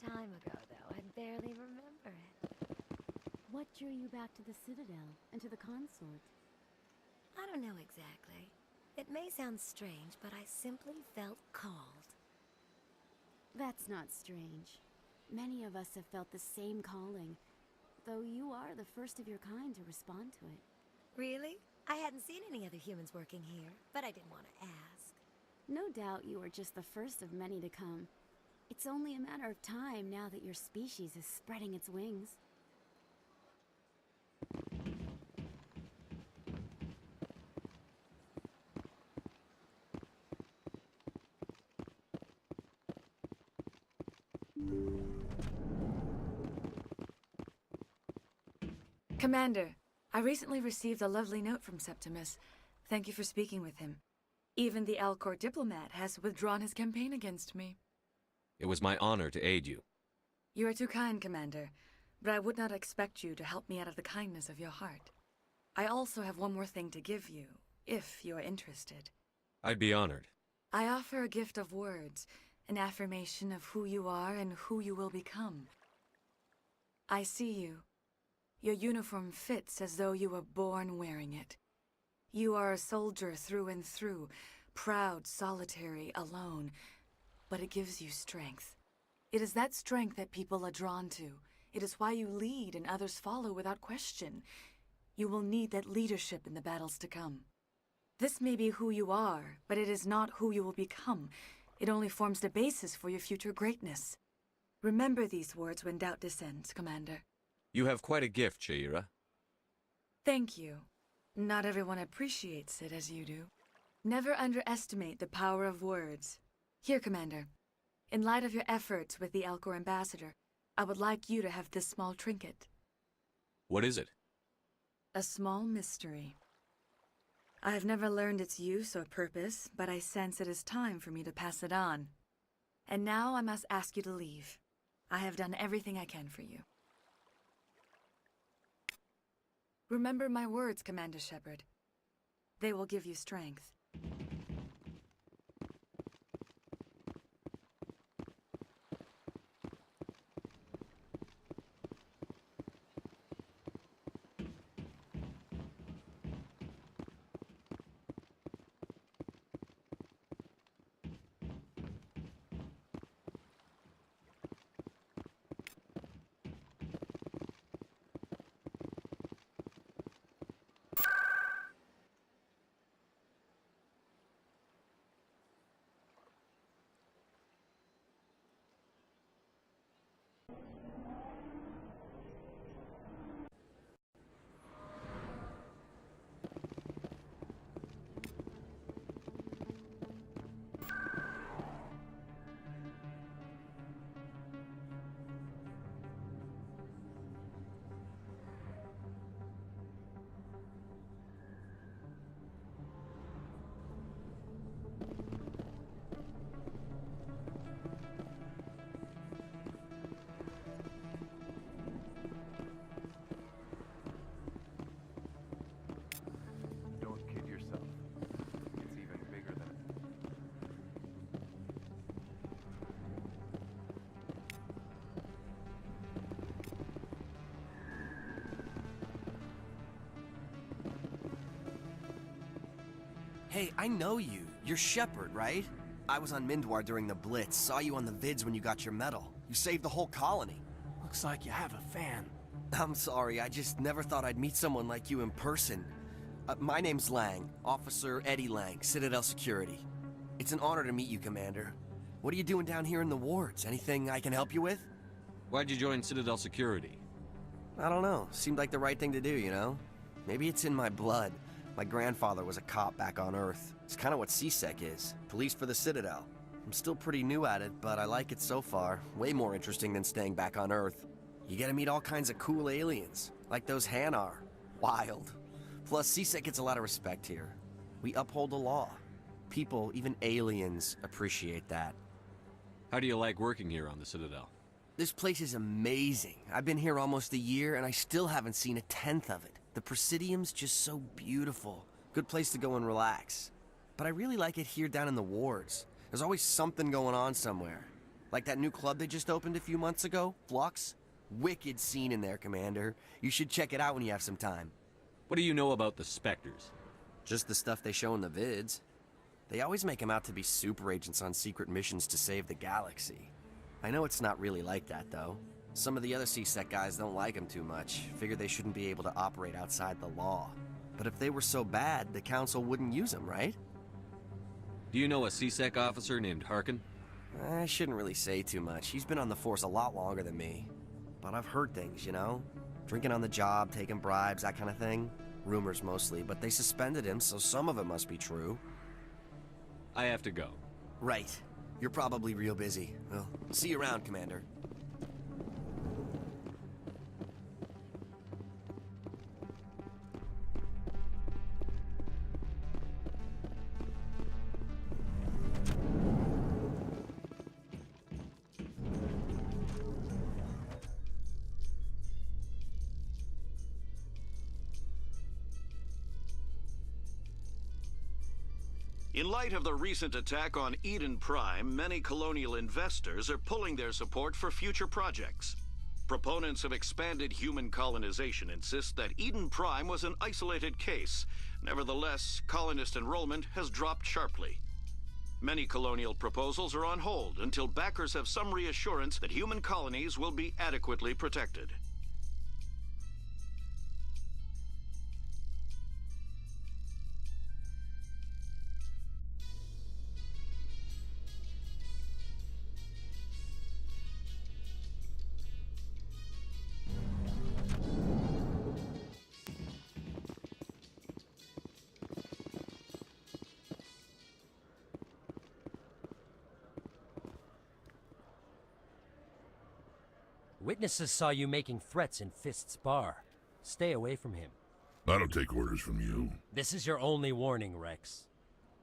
time ago, though. I barely remember it. What drew you back to the Citadel and to the consort? I don't know exactly. It may sound strange, but I simply felt called. That's not strange. Many of us have felt the same calling, though you are the first of your kind to respond to it. Really? I hadn't seen any other humans working here, but I didn't want to ask. No doubt you are just the first of many to come. It's only a matter of time now that your species is spreading its wings. Commander, I recently received a lovely note from Septimus. Thank you for speaking with him. Even the Alcor diplomat has withdrawn his campaign against me. It was my honor to aid you. You are too kind, Commander, but I would not expect you to help me out of the kindness of your heart. I also have one more thing to give you, if you are interested. I'd be honored. I offer a gift of words, an affirmation of who you are and who you will become. I see you. Your uniform fits as though you were born wearing it. You are a soldier through and through, proud, solitary, alone, but it gives you strength. It is that strength that people are drawn to. It is why you lead and others follow without question. You will need that leadership in the battles to come. This may be who you are, but it is not who you will become. It only forms the basis for your future greatness. Remember these words when doubt descends, Commander. You have quite a gift, Shaira. Thank you. Not everyone appreciates it as you do. Never underestimate the power of words. Here, Commander. In light of your efforts with the Alcor ambassador, I would like you to have this small trinket. What is it? A small mystery. I have never learned its use or purpose, but I sense it is time for me to pass it on. And now I must ask you to leave. I have done everything I can for you. Remember my words, Commander Shepard. They will give you strength. Don't kid yourself. It's even bigger than Hey, I know you. You're Shepard, right? I was on Mindwar during the Blitz, saw you on the vids when you got your medal. You saved the whole colony. Looks like you have a fan. I'm sorry, I just never thought I'd meet someone like you in person. My name's Lang, Officer Eddie Lang, Citadel Security. It's an honor to meet you, Commander. What are you doing down here in the wards? Anything I can help you with? Why'd you join Citadel Security? I don't know. Seemed like the right thing to do, you know? Maybe it's in my blood. My grandfather was a cop back on Earth. It's kind of what CSEC is. Police for the Citadel. I'm still pretty new at it, but I like it so far. Way more interesting than staying back on Earth. You get to meet all kinds of cool aliens, like those Hanar. Wild. Plus, CSEC gets a lot of respect here. We uphold the law. People, even aliens, appreciate that. How do you like working here on the Citadel? This place is amazing. I've been here almost a year, and I still haven't seen a tenth of it. The Presidium's just so beautiful. Good place to go and relax. But I really like it here down in the wards. There's always something going on somewhere. Like that new club they just opened a few months ago, Flux. Wicked scene in there, Commander. You should check it out when you have some time. What do you know about the Spectres? Just the stuff they show in the vids. They always make them out to be super agents on secret missions to save the galaxy. I know it's not really like that, though. Some of the other CSEC guys don't like them too much, figure they shouldn't be able to operate outside the law. But if they were so bad, the Council wouldn't use them, right? Do you know a CSEC officer named Harkin? I shouldn't really say too much. He's been on the force a lot longer than me. But I've heard things, you know? Drinking on the job, taking bribes, that kind of thing. Rumors mostly, but they suspended him, so some of it must be true. I have to go. Right. You're probably real busy. Well, see you around, Commander. In light of the recent attack on Eden Prime, many colonial investors are pulling their support for future projects. Proponents of expanded human colonization insist that Eden Prime was an isolated case. Nevertheless, colonist enrollment has dropped sharply. Many colonial proposals are on hold until backers have some reassurance that human colonies will be adequately protected. Witnesses saw you making threats in Fist's bar. Stay away from him. I don't take orders from you. This is your only warning, Rex.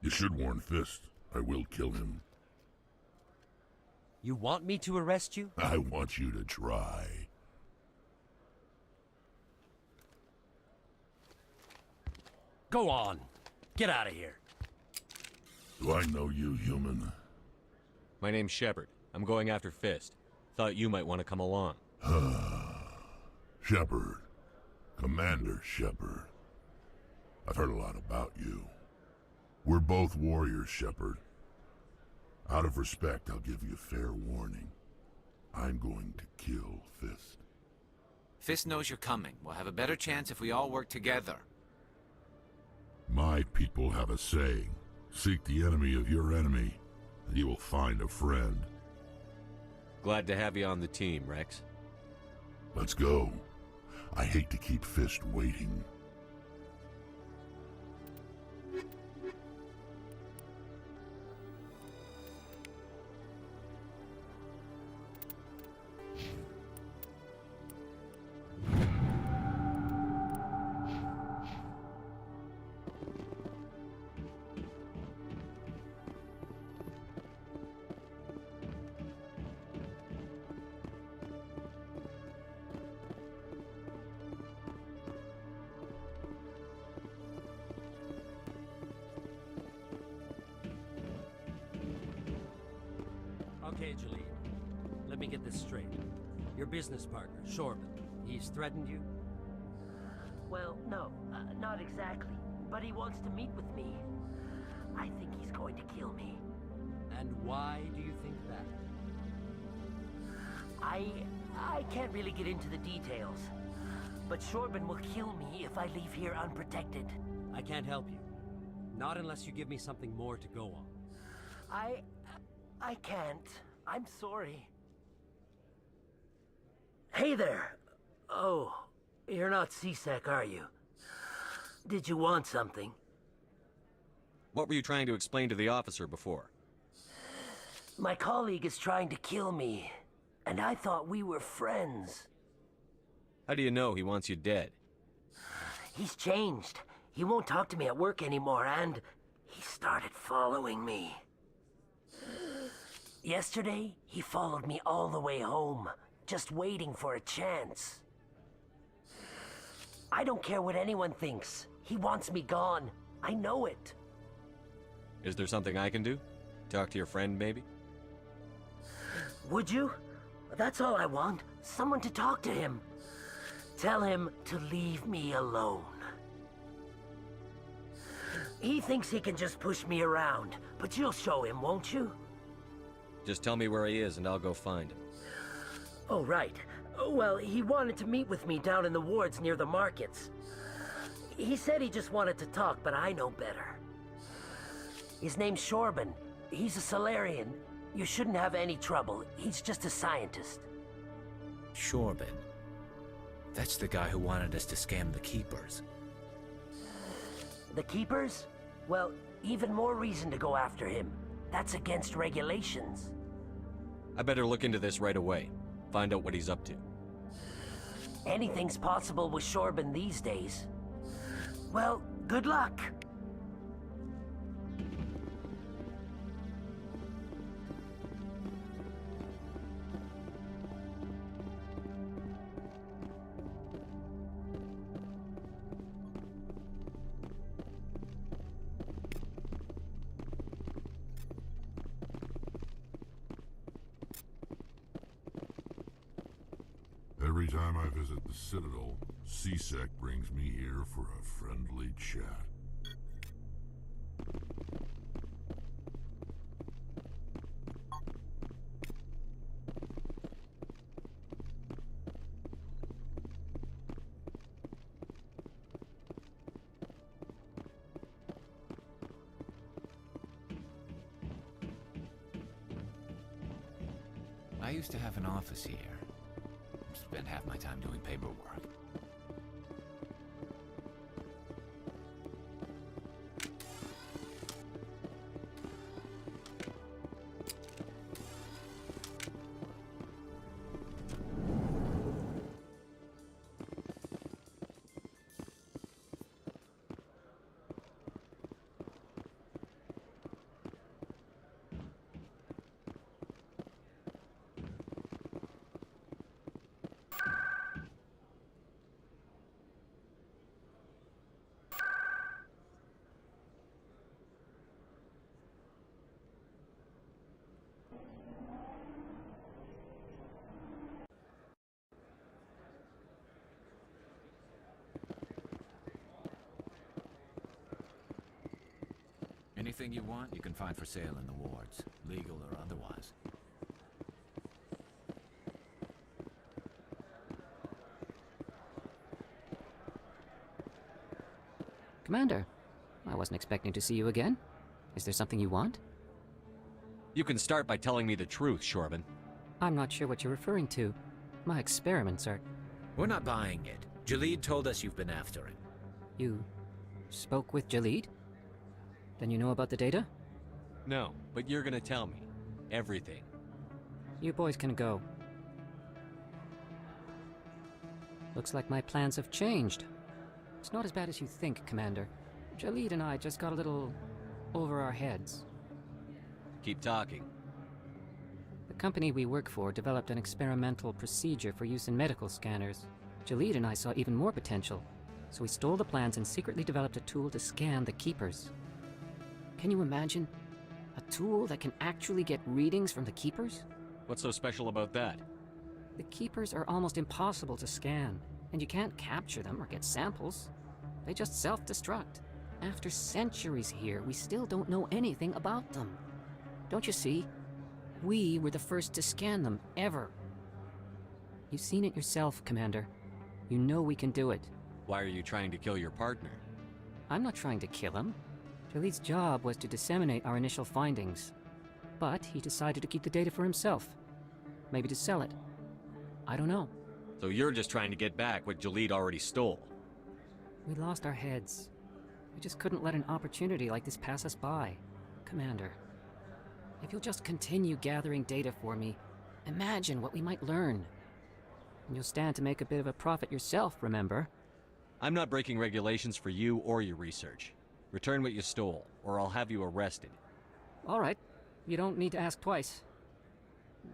You should warn Fist. I will kill him. You want me to arrest you? I want you to try. Go on. Get out of here. Do I know you, human? My name's Shepard. I'm going after Fist. Thought you might want to come along. Shepard. Commander Shepard. I've heard a lot about you. We're both warriors, Shepard. Out of respect, I'll give you fair warning. I'm going to kill Fist. Fist knows you're coming. We'll have a better chance if we all work together. My people have a saying. Seek the enemy of your enemy, and you will find a friend. Glad to have you on the team, Rex. Let's go. I hate to keep Fist waiting. Okay, Jaleel. Let me get this straight. Your business partner, Shorban, he's threatened you? Well, no, not exactly. But he wants to meet with me. I think he's going to kill me. And why do you think that? I can't really get into the details. But Shorban will kill me if I leave here unprotected. I can't help you. Not unless you give me something more to go on. I can't. I'm sorry. Hey there. Oh, you're not CSEC, are you? Did you want something? What were you trying to explain to the officer before? My colleague is trying to kill me, and I thought we were friends. How do you know he wants you dead? He's changed. He won't talk to me at work anymore, and he started following me. Yesterday, he followed me all the way home, just waiting for a chance. I don't care what anyone thinks. He wants me gone. I know it. Is there something I can do? Talk to your friend, maybe? Would you? That's all I want. Someone to talk to him. Tell him to leave me alone. He thinks he can just push me around, but you'll show him, won't you? Just tell me where he is and I'll go find him. Oh, right. Well, he wanted to meet with me down in the wards near the markets. He said he just wanted to talk, but I know better. His name's Shorban. He's a Solarian. You shouldn't have any trouble. He's just a scientist. Shorban. That's the guy who wanted us to scam the Keepers. The Keepers? Well, even more reason to go after him. That's against regulations. I better look into this right away. Find out what he's up to. Anything's possible with Shorban these days. Well, good luck. Every time I visit the Citadel, C-Sec brings me here for a friendly chat. I used to have an office here. Spend half my time doing paperwork. Anything you want, you can find for sale in the wards, legal or otherwise. Commander, I wasn't expecting to see you again. Is there something you want? You can start by telling me the truth, Shorban. I'm not sure what you're referring to. My experiments are... We're not buying it. Jalid told us you've been after him. You spoke with Jalid? Then you know about the data? No, but you're gonna tell me. Everything. You boys can go. Looks like my plans have changed. It's not as bad as you think, Commander. Jalid and I just got a little over our heads. Keep talking. The company we work for developed an experimental procedure for use in medical scanners. Jalid and I saw even more potential, so we stole the plans and secretly developed a tool to scan the Keepers. Can you imagine? A tool that can actually get readings from the Keepers? What's so special about that? The Keepers are almost impossible to scan, and you can't capture them or get samples. They just self-destruct. After centuries here, we still don't know anything about them. Don't you see? We were the first to scan them, ever. You've seen it yourself, Commander. You know we can do it. Why are you trying to kill your partner? I'm not trying to kill him. Jalid's job was to disseminate our initial findings. But he decided to keep the data for himself. Maybe to sell it. I don't know. So you're just trying to get back what Jalid already stole? We lost our heads. We just couldn't let an opportunity like this pass us by. Commander, if you'll just continue gathering data for me, imagine what we might learn. And you'll stand to make a bit of a profit yourself, remember? I'm not breaking regulations for you or your research. Return what you stole, or I'll have you arrested. All right. You don't need to ask twice.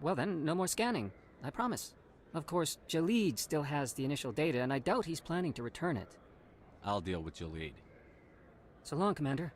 Well then, no more scanning. I promise. Of course, Jalid still has the initial data, and I doubt he's planning to return it. I'll deal with Jalid. So long, Commander.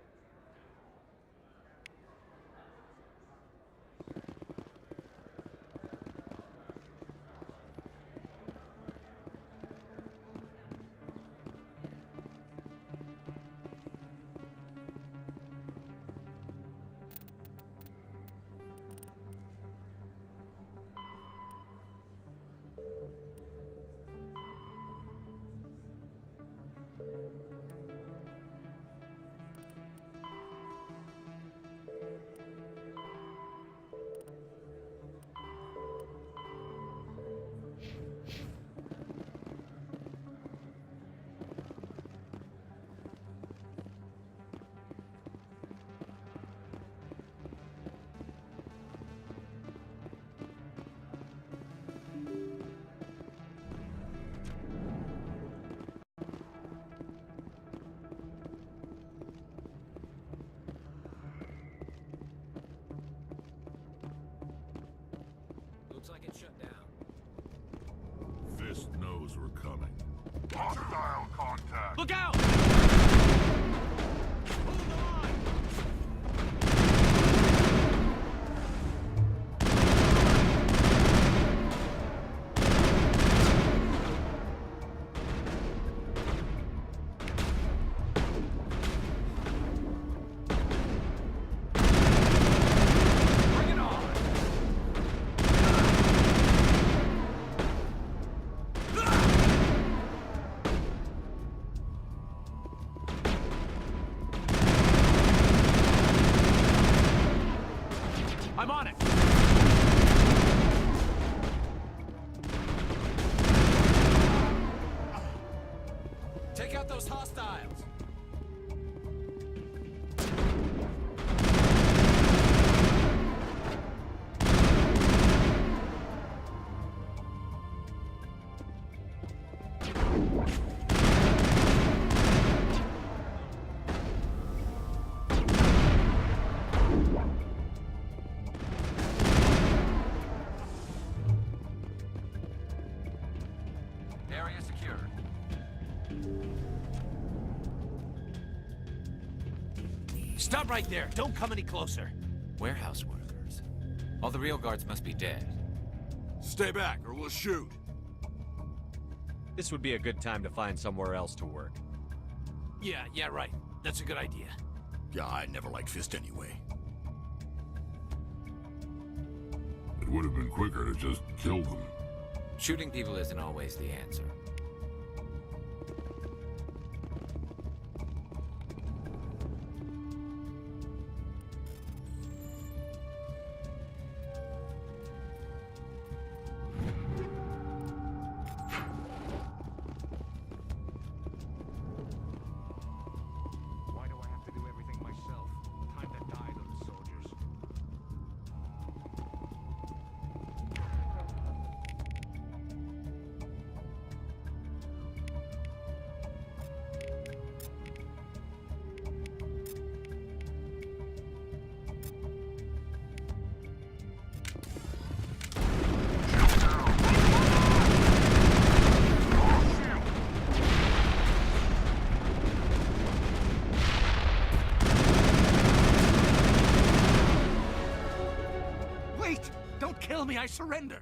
Look out! I'm on it! Take out those hostiles! Area secure. Stop right there. Don't come any closer. Warehouse workers. All the real guards must be dead. Stay back or we'll shoot. This would be a good time to find somewhere else to work. Yeah, right. That's a good idea. Yeah, I never liked Fist anyway. It would have been quicker to just kill them. Shooting people isn't always the answer. Why do I have to do everything myself? Time to die, little soldiers. Wait! Don't kill me, I surrender!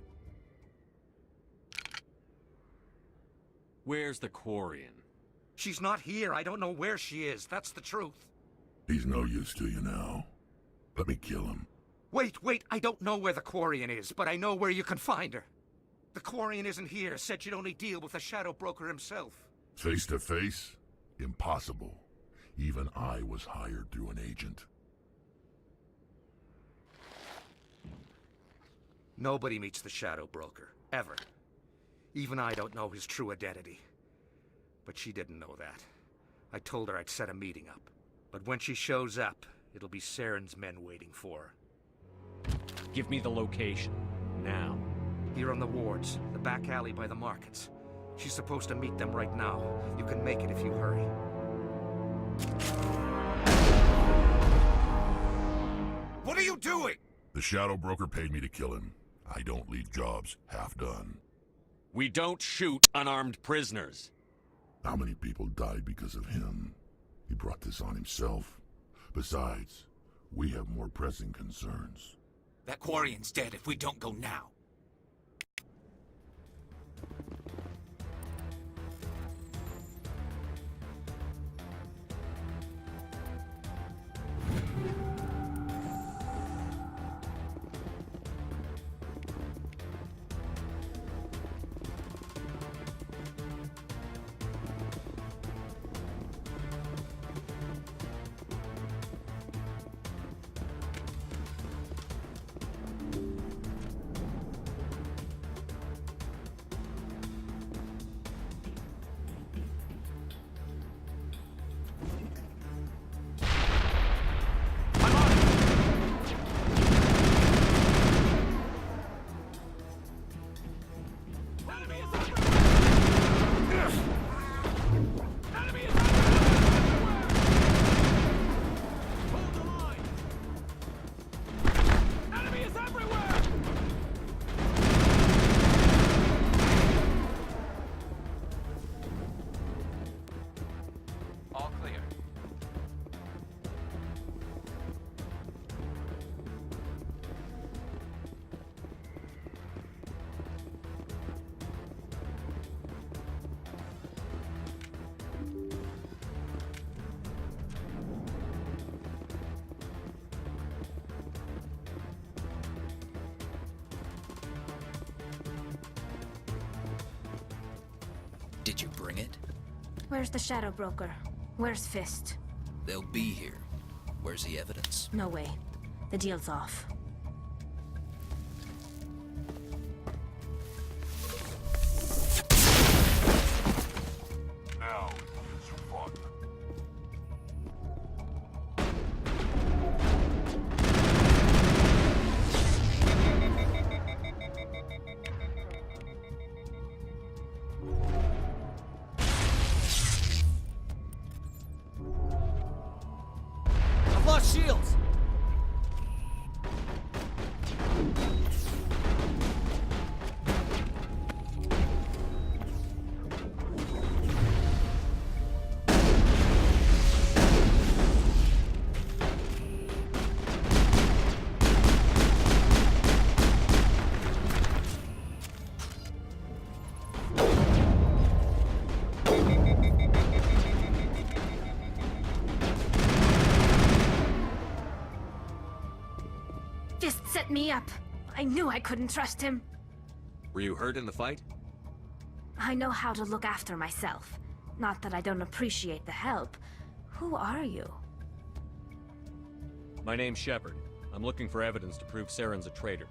Where's the Quarian? She's not here. I don't know where she is. That's the truth. He's no use to you now. Let me kill him. Wait, I don't know where the Quarian is, but I know where you can find her. The Quarian isn't here. Said she'd only deal with the Shadow Broker himself. Face to face? Impossible. Even I was hired through an agent. Nobody meets the Shadow Broker, ever. Even I don't know his true identity. But she didn't know that. I told her I'd set a meeting up. But when she shows up, it'll be Saren's men waiting for her. Give me the location. Now. Here on the wards, the back alley by the markets. She's supposed to meet them right now. You can make it if you hurry. What are you doing? The Shadow Broker paid me to kill him. I don't leave jobs half done. We don't shoot unarmed prisoners. How many people died because of him? He brought this on himself. Besides, we have more pressing concerns. That Quarian's dead if we don't go now. Did you bring it? Where's the Shadow Broker? Where's Fist? They'll be here. Where's the evidence? No way. The deal's off. Now is some fun. I've lost shields! Fist set me up. I knew I couldn't trust him. Were you hurt in the fight? I know how to look after myself. Not that I don't appreciate the help. Who are you? My name's Shepard. I'm looking for evidence to prove Saren's a traitor.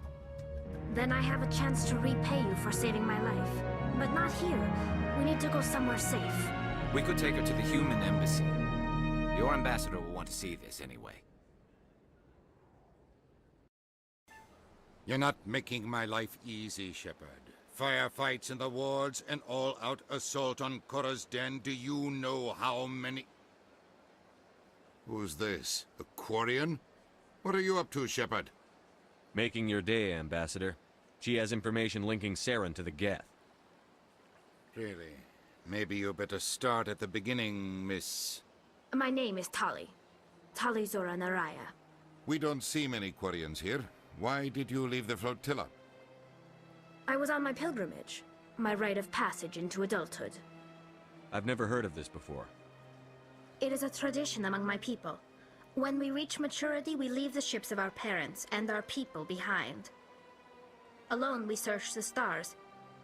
Then I have a chance to repay you for saving my life. But not here. We need to go somewhere safe. We could take her to the human embassy. Your ambassador will want to see this anyway. You're not making my life easy, Shepard. Firefights in the wards, an all-out assault on Korra's den. Do you know how many... Who's this? A Quarian? What are you up to, Shepard? Making your day, Ambassador. She has information linking Saren to the Geth. Really? Maybe you better start at the beginning, Miss... My name is Tali. Tali Zora Naraya. We don't see many Quarians here. Why did you leave the flotilla? I was on my pilgrimage. My rite of passage into adulthood. I've never heard of this before. It is a tradition among my people. When we reach maturity, we leave the ships of our parents and our people behind. Alone, we search the stars,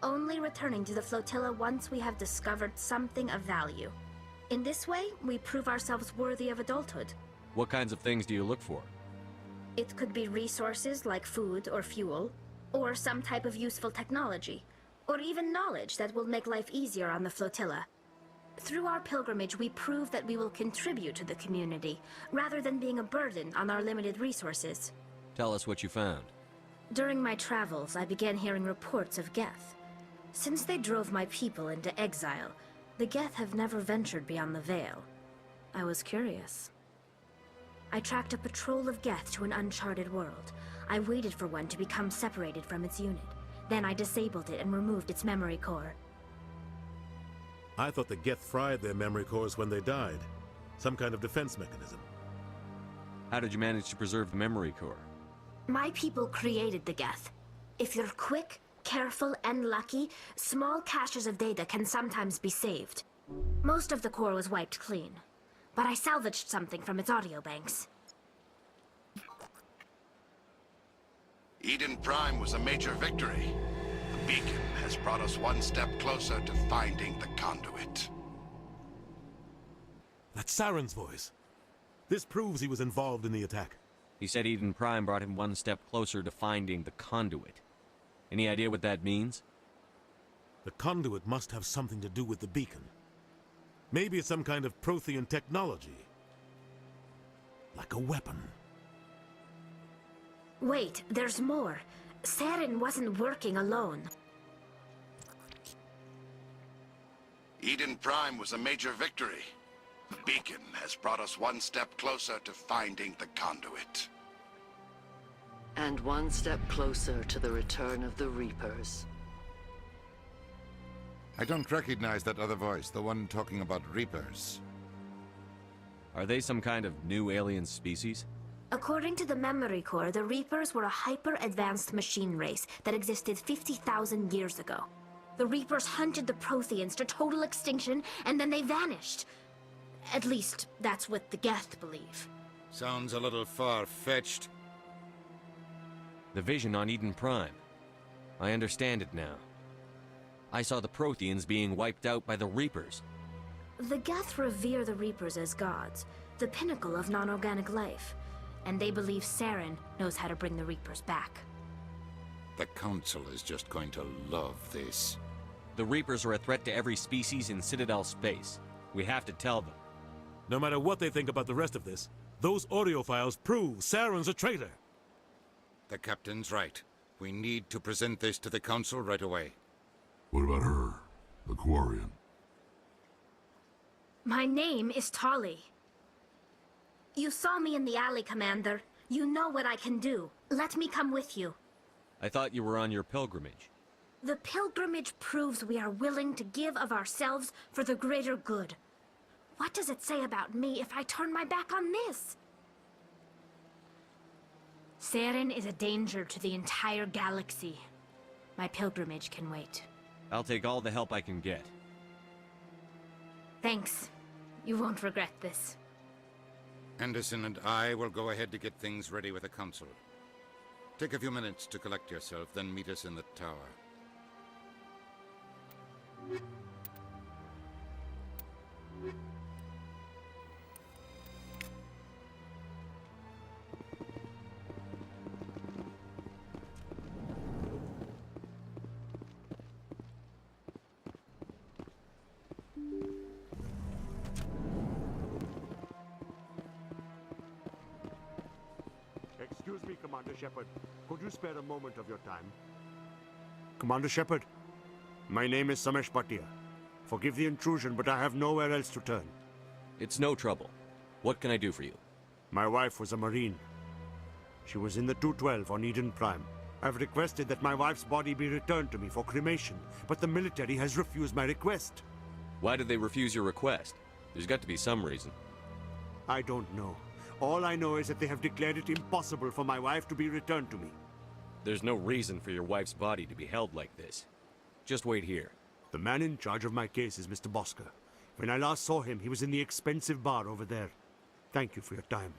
only returning to the flotilla once we have discovered something of value. In this way, we prove ourselves worthy of adulthood. What kinds of things do you look for? It could be resources like food or fuel, or some type of useful technology, or even knowledge that will make life easier on the flotilla. Through our pilgrimage, we prove that we will contribute to the community, rather than being a burden on our limited resources. Tell us what you found. During my travels, I began hearing reports of Geth. Since they drove my people into exile, the Geth have never ventured beyond the Veil. I was curious. I tracked a patrol of Geth to an uncharted world. I waited for one to become separated from its unit. Then I disabled it and removed its memory core. I thought the Geth fried their memory cores when they died. Some kind of defense mechanism. How did you manage to preserve the memory core? My people created the Geth. If you're quick, careful, and lucky, small caches of data can sometimes be saved. Most of the core was wiped clean, but I salvaged something from its audio banks. Eden Prime was a major victory. The beacon has brought us one step closer to finding the conduit. That's Saren's voice. This proves he was involved in the attack. He said Eden Prime brought him one step closer to finding the conduit. Any idea what that means? The conduit must have something to do with the beacon. Maybe it's some kind of Prothean technology. Like a weapon. Wait, there's more. Saren wasn't working alone. Eden Prime was a major victory. The beacon has brought us one step closer to finding the conduit. And one step closer to the return of the Reapers. I don't recognize that other voice, the one talking about Reapers. Are they some kind of new alien species? According to the memory core, the Reapers were a hyper-advanced machine race that existed 50,000 years ago. The Reapers hunted the Protheans to total extinction, and then they vanished. At least, that's what the Geth believe. Sounds a little far-fetched. The vision on Eden Prime. I understand it now. I saw the Protheans being wiped out by the Reapers. The Geth revere the Reapers as gods, the pinnacle of non-organic life, and they believe Saren knows how to bring the Reapers back. The Council is just going to love this. The Reapers are a threat to every species in Citadel space. We have to tell them. No matter what they think about the rest of this, those audio files prove Saren's a traitor. The Captain's right. We need to present this to the Council right away. What about her, the Quarian? My name is Tali. You saw me in the alley, Commander. You know what I can do. Let me come with you. I thought you were on your pilgrimage. The pilgrimage proves we are willing to give of ourselves for the greater good. What does it say about me if I turn my back on this? Saren is a danger to the entire galaxy. My pilgrimage can wait. I'll take all the help I can get. Thanks. You won't regret this. Anderson and I will go ahead to get things ready with the Council. Take a few minutes to collect yourself, then meet us in the tower. Excuse me, Commander Shepard. Could you spare a moment of your time? Commander Shepard, my name is Samesh Bhatia. Forgive the intrusion, but I have nowhere else to turn. It's no trouble. What can I do for you? My wife was a Marine. She was in the 212 on Eden Prime. I've requested that my wife's body be returned to me for cremation, but the military has refused my request. Why did they refuse your request? There's got to be some reason. I don't know. All I know is that they have declared it impossible for my wife to be returned to me. There's no reason for your wife's body to be held like this. Just wait here. The man in charge of my case is Mr. Bosker. When I last saw him, he was in the expensive bar over there. Thank you for your time.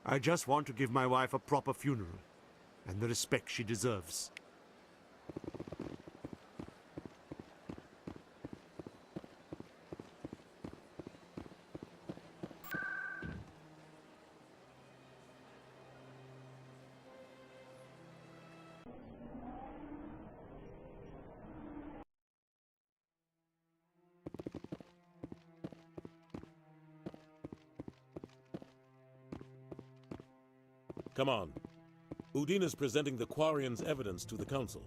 I just want to give my wife a proper funeral, and the respect she deserves. Come on. Udine is presenting the Quarians' evidence to the Council.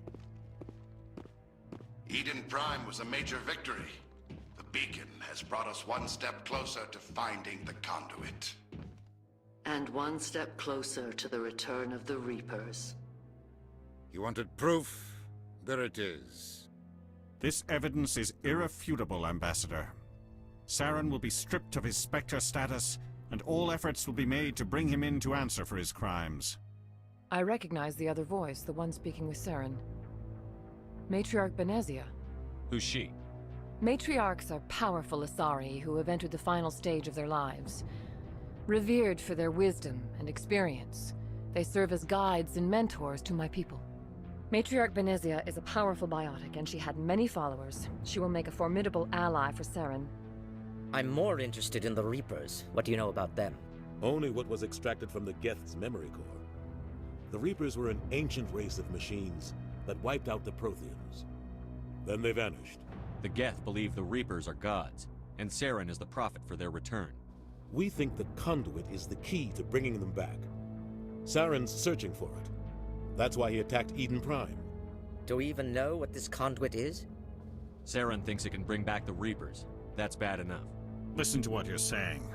Eden Prime was a major victory. The beacon has brought us one step closer to finding the conduit. And one step closer to the return of the Reapers. You wanted proof? There it is. This evidence is irrefutable, Ambassador. Saren will be stripped of his Spectre status, and all efforts will be made to bring him in to answer for his crimes. I recognize the other voice, the one speaking with Saren. Matriarch Benezia. Who's she? Matriarchs are powerful Asari who have entered the final stage of their lives. Revered for their wisdom and experience, they serve as guides and mentors to my people. Matriarch Benezia is a powerful biotic, and she had many followers. She will make a formidable ally for Saren. I'm more interested in the Reapers. What do you know about them? Only what was extracted from the Geth's memory core. The Reapers were an ancient race of machines that wiped out the Protheans. Then they vanished. The Geth believe the Reapers are gods, and Saren is the prophet for their return. We think the conduit is the key to bringing them back. Saren's searching for it. That's why he attacked Eden Prime. Do we even know what this conduit is? Saren thinks it can bring back the Reapers. That's bad enough. Listen to what you're saying.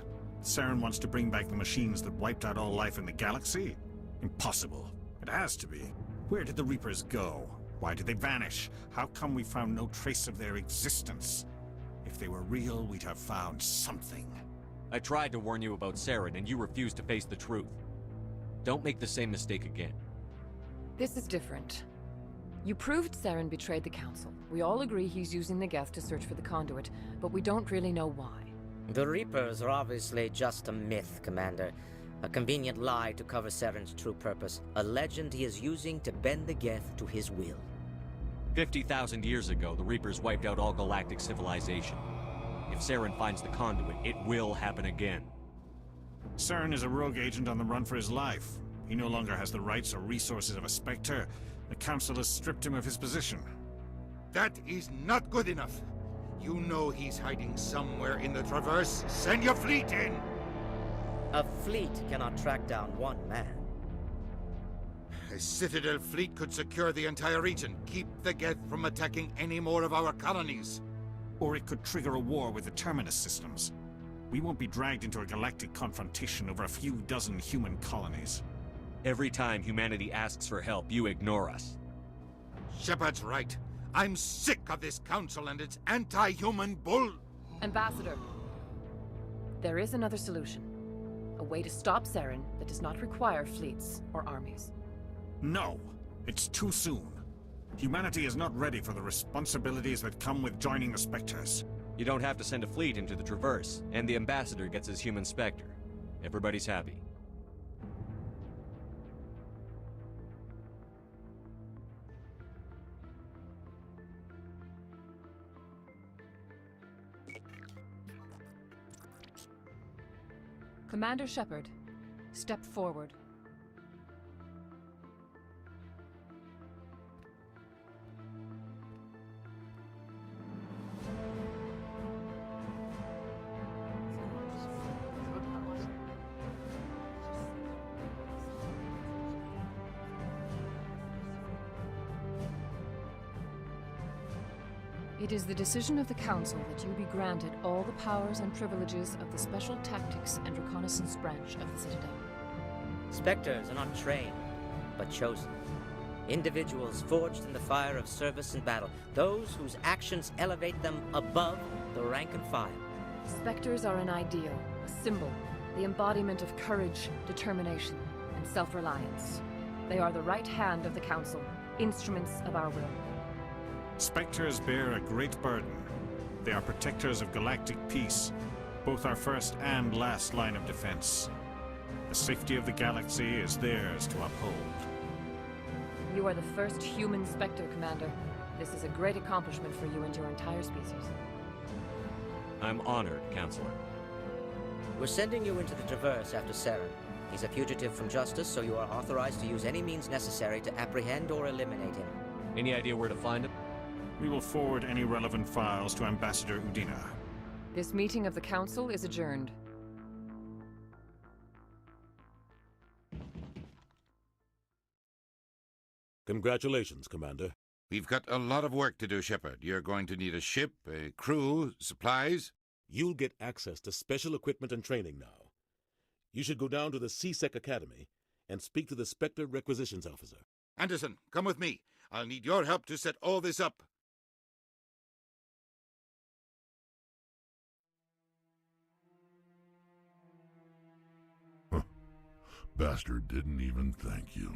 Saren wants to bring back the machines that wiped out all life in the galaxy? Impossible. It has to be. Where did the Reapers go? Why did they vanish? How come we found no trace of their existence? If they were real, we'd have found something. I tried to warn you about Saren, and you refused to face the truth. Don't make the same mistake again. This is different. You proved Saren betrayed the Council. We all agree he's using the Geth to search for the conduit, but we don't really know why. The Reapers are obviously just a myth, Commander. A convenient lie to cover Saren's true purpose. A legend he is using to bend the Geth to his will. 50,000 years ago, the Reapers wiped out all galactic civilization. If Saren finds the conduit, it will happen again. Saren is a rogue agent on the run for his life. He no longer has the rights or resources of a Spectre. The Council has stripped him of his position. That is not good enough. You know he's hiding somewhere in the Traverse. Send your fleet in! A fleet cannot track down one man. A Citadel fleet could secure the entire region, keep the Geth from attacking any more of our colonies. Or it could trigger a war with the Terminus systems. We won't be dragged into a galactic confrontation over a few dozen human colonies. Every time humanity asks for help, you ignore us. Shepard's right. I'm sick of this council and its anti-human bull... Ambassador, there is another solution. A way to stop Saren that does not require fleets or armies. No, it's too soon. Humanity is not ready for the responsibilities that come with joining the Spectres. You don't have to send a fleet into the Traverse, and the Ambassador gets his human Spectre. Everybody's happy. Commander Shepard, step forward. It is the decision of the Council that you be granted all the powers and privileges of the Special Tactics and Reconnaissance branch of the Citadel. Spectres are not trained, but chosen. Individuals forged in the fire of service and battle, those whose actions elevate them above the rank and file. Spectres are an ideal, a symbol, the embodiment of courage, determination, and self-reliance. They are the right hand of the Council, instruments of our will. Spectres bear a great burden. They are protectors of galactic peace, both our first and last line of defense. The safety of the galaxy is theirs to uphold. You are the first human Spectre, Commander. This is a great accomplishment for you and your entire species. I'm honored, Counselor. We're sending you into the Traverse after Saren. He's a fugitive from justice, so you are authorized to use any means necessary to apprehend or eliminate him. Any idea where to find him? We will forward any relevant files to Ambassador Udina. This meeting of the Council is adjourned. Congratulations, Commander. We've got a lot of work to do, Shepard. You're going to need a ship, a crew, supplies. You'll get access to special equipment and training now. You should go down to the CSEC Academy and speak to the Spectre Requisitions Officer. Anderson, come with me. I'll need your help to set all this up. Bastard didn't even thank you.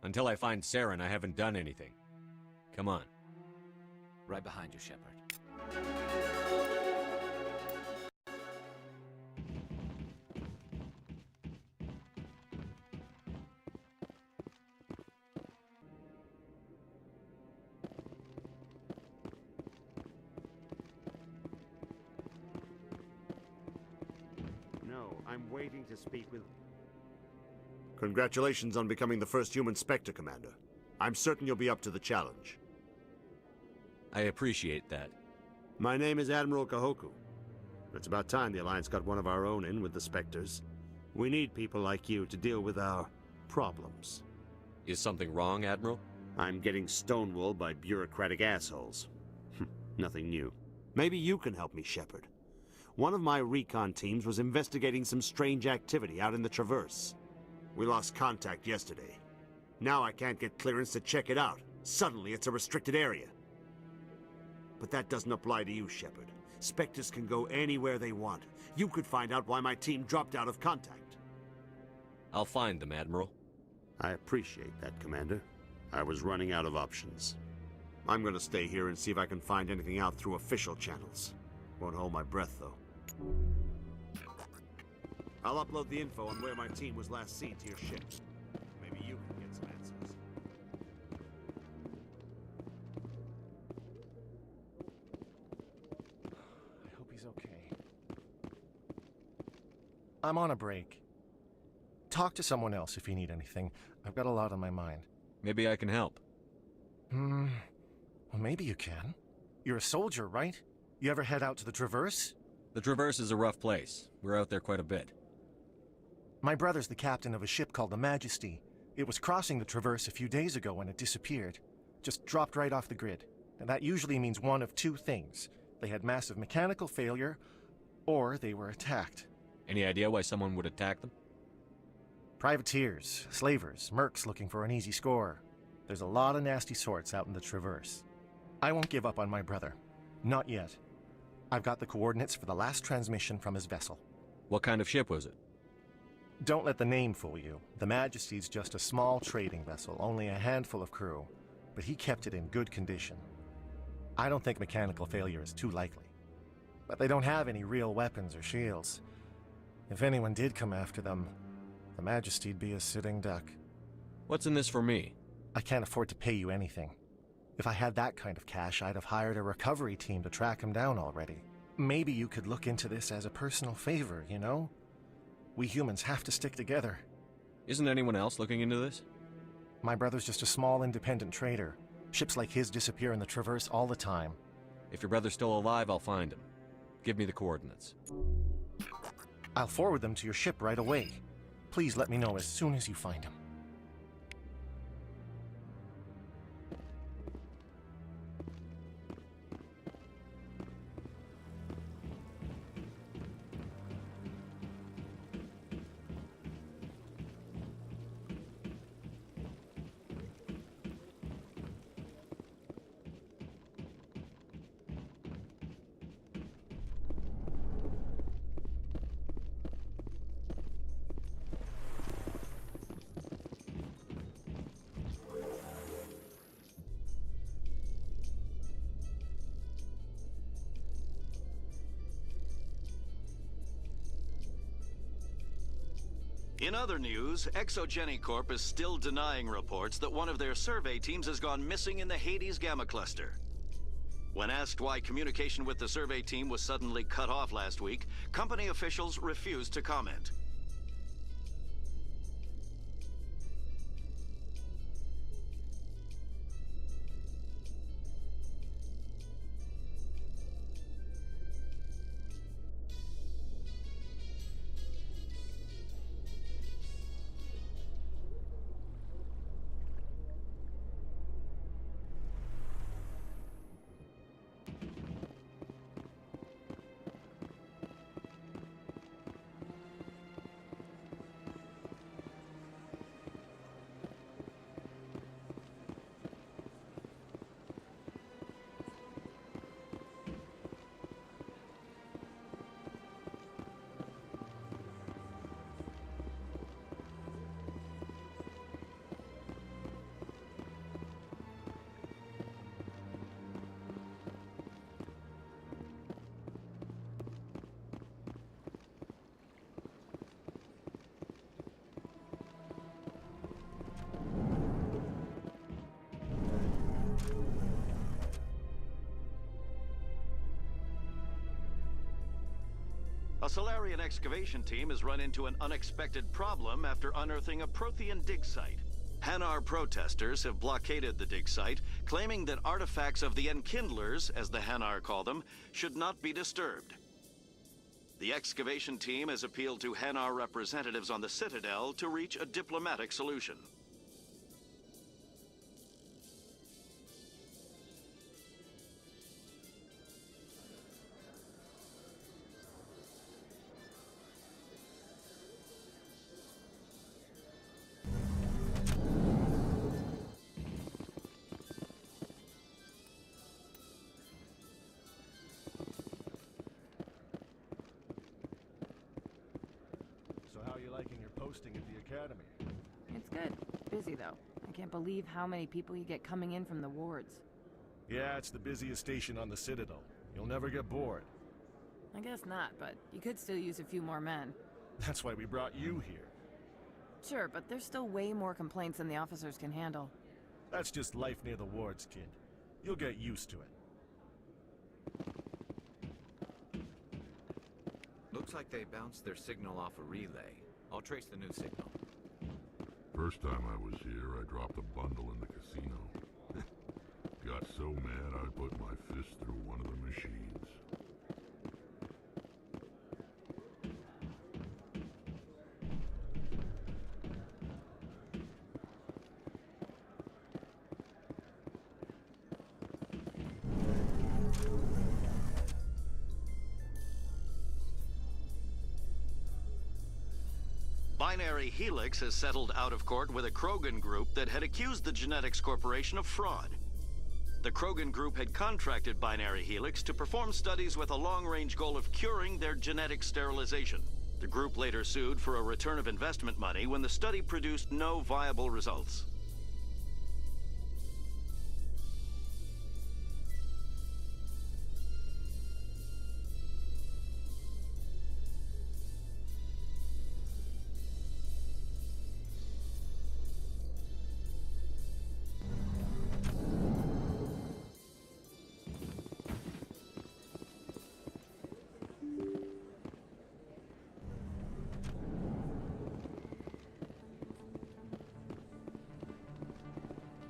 Until I find Saren, I haven't done anything. Come on. Right behind you, Shepard. No, I'm waiting to speak with... Congratulations on becoming the first human Spectre, Commander. I'm certain you'll be up to the challenge. I appreciate that. My name is Admiral Kahoku. It's about time the Alliance got one of our own in with the Spectres. We need people like you to deal with our problems. Is something wrong, Admiral? I'm getting stonewalled by bureaucratic assholes. Nothing new. Maybe you can help me, Shepard. One of my recon teams was investigating some strange activity out in the Traverse. We lost contact yesterday. Now I can't get clearance to check it out. Suddenly it's a restricted area. But that doesn't apply to you, Shepard. Spectres can go anywhere they want. You could find out why my team dropped out of contact. I'll find them, Admiral. I appreciate that, Commander. I was running out of options. I'm gonna stay here and see if I can find anything out through official channels. Won't hold my breath, though. I'll upload the info on where my team was last seen to your ship. Maybe you can get some answers. I'm on a break. Talk to someone else if you need anything. I've got a lot on my mind. Maybe I can help. Well, maybe you can. You're a soldier, right? You ever head out to the Traverse? The Traverse is a rough place. We're out there quite a bit. My brother's the captain of a ship called the Majesty. It was crossing the Traverse a few days ago when it disappeared. Just dropped right off the grid. And that usually means one of two things. They had massive mechanical failure, or they were attacked. Any idea why someone would attack them? Privateers, slavers, mercs looking for an easy score. There's a lot of nasty sorts out in the Traverse. I won't give up on my brother. Not yet. I've got the coordinates for the last transmission from his vessel. What kind of ship was it? Don't let the name fool you. The Majesty's just a small trading vessel, only a handful of crew. But he kept it in good condition. I don't think mechanical failure is too likely. But they don't have any real weapons or shields. If anyone did come after them, the Majesty'd be a sitting duck. What's in this for me? I can't afford to pay you anything. If I had that kind of cash, I'd have hired a recovery team to track him down already. Maybe you could look into this as a personal favor, you know? We humans have to stick together. Isn't anyone else looking into this? My brother's just a small independent trader. Ships like his disappear in the Traverse all the time. If your brother's still alive, I'll find him. Give me the coordinates. I'll forward them to your ship right away. Please let me know as soon as you find him. In other news, Exogeny Corp is still denying reports that one of their survey teams has gone missing in the Hades Gamma Cluster. When asked why communication with the survey team was suddenly cut off last week, company officials refused to comment. A Solarian excavation team has run into an unexpected problem after unearthing a Prothean dig site. Hanar protesters have blockaded the dig site, claiming that artifacts of the Enkindlers, as the Hanar call them, should not be disturbed. The excavation team has appealed to Hanar representatives on the Citadel to reach a diplomatic solution. Posting at the academy. It's good. Busy, though. I can't believe how many people you get coming in from the wards. Yeah, it's the busiest station on the Citadel. You'll never get bored. I guess not, but you could still use a few more men. That's why we brought you here. Sure, but there's still way more complaints than the officers can handle. That's just life near the wards, kid. You'll get used to it. Looks like they bounced their signal off a relay. I'll trace the new signal. First time I was here, I dropped a bundle in the casino. Got so mad I put my fist through one of the machines. Binary Helix has settled out of court with a Krogan group that had accused the Genetics Corporation of fraud. The Krogan group had contracted Binary Helix to perform studies with a long-range goal of curing their genetic sterilization. The group later sued for a return of investment money when the study produced no viable results.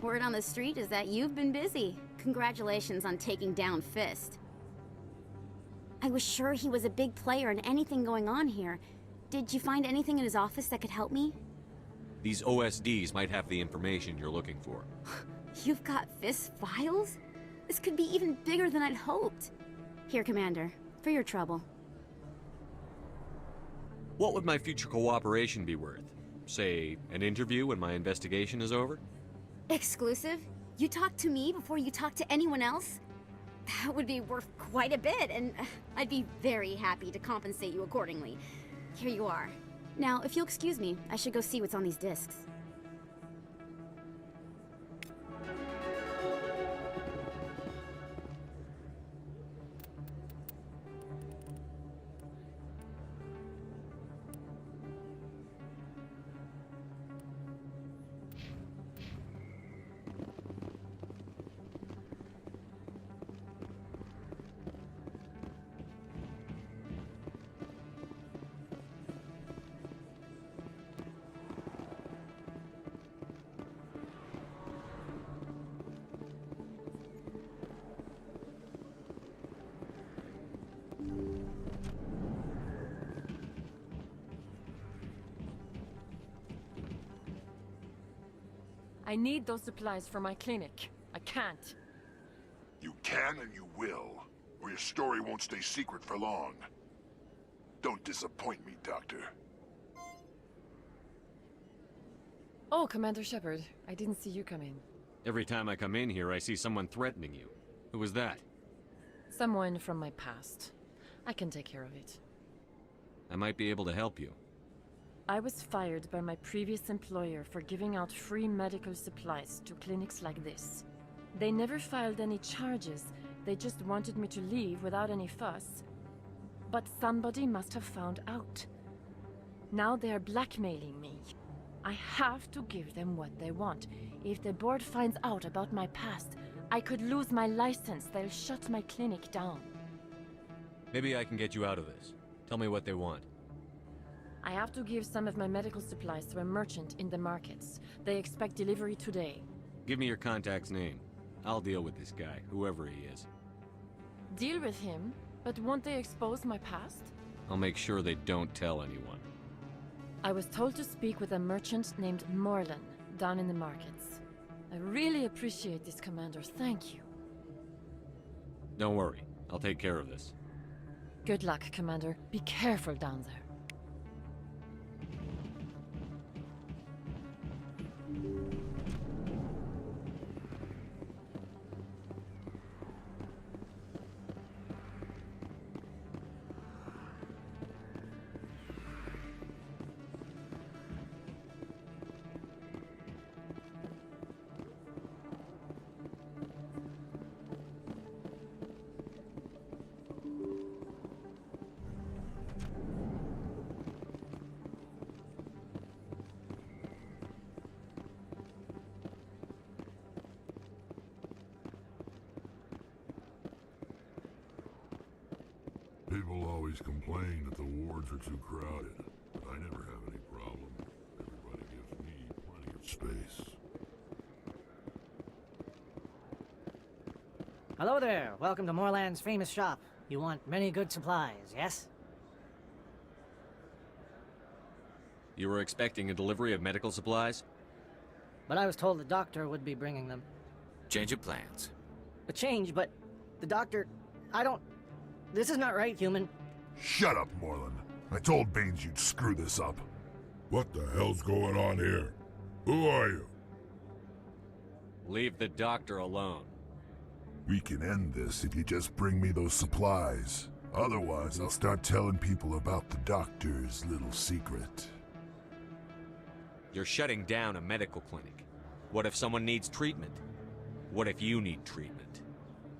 Word on the street is that you've been busy. Congratulations on taking down Fist. I was sure he was a big player in anything going on here. Did you find anything in his office that could help me? These OSDs might have the information you're looking for. You've got Fist files? This could be even bigger than I'd hoped. Here, Commander, for your trouble. What would my future cooperation be worth? Say, an interview when my investigation is over? Exclusive? You talk to me before you talk to anyone else? That would be worth quite a bit, and I'd be very happy to compensate you accordingly. Here you are. Now, if you'll excuse me, I should go see what's on these discs. I need those supplies for my clinic. I can't. You can and you will, or your story won't stay secret for long. Don't disappoint me, Doctor. Oh, Commander Shepard. I didn't see you come in. Every time I come in here, I see someone threatening you. Who was that? Someone from my past. I can take care of it. I might be able to help you. I was fired by my previous employer for giving out free medical supplies to clinics like this. They never filed any charges, they just wanted me to leave without any fuss. But somebody must have found out. Now they are blackmailing me. I have to give them what they want. If the board finds out about my past, I could lose my license. They'll shut my clinic down. Maybe I can get you out of this. Tell me what they want. I have to give some of my medical supplies to a merchant in the markets. They expect delivery today. Give me your contact's name. I'll deal with this guy, whoever he is. Deal with him? But won't they expose my past? I'll make sure they don't tell anyone. I was told to speak with a merchant named Morlan, down in the markets. I really appreciate this, Commander. Thank you. Don't worry. I'll take care of this. Good luck, Commander. Be careful down there. always complain that the wards are too crowded, but I never have any problem. Everybody gives me plenty of space. Hello there. Welcome to Moorland's famous shop. You want many good supplies, yes? You were expecting a delivery of medical supplies? But I was told the doctor would be bringing them. Change of plans. A change, but the doctor... I don't... This is not right, human. Shut up, Moreland. I told Baines you'd screw this up. What the hell's going on here? Who are you? Leave the doctor alone. We can end this if you just bring me those supplies. Otherwise, I'll start telling people about the doctor's little secret. You're shutting down a medical clinic. What if someone needs treatment? What if you need treatment?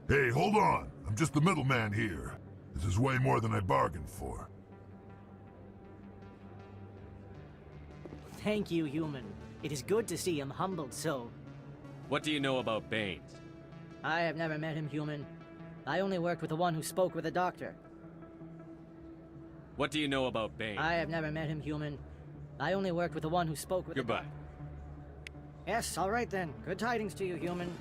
Hey, hold on. I'm just the middleman here. This is way more than I bargained for. Thank you, human. It is good to see him humbled so. What do you know about Baines? I have never met him, human. I only worked with the one who spoke with the doctor. What do you know about Baines? I have never met him, human. I only worked with the one who spoke with Goodbye. Yes, all right then. Good tidings to you, human.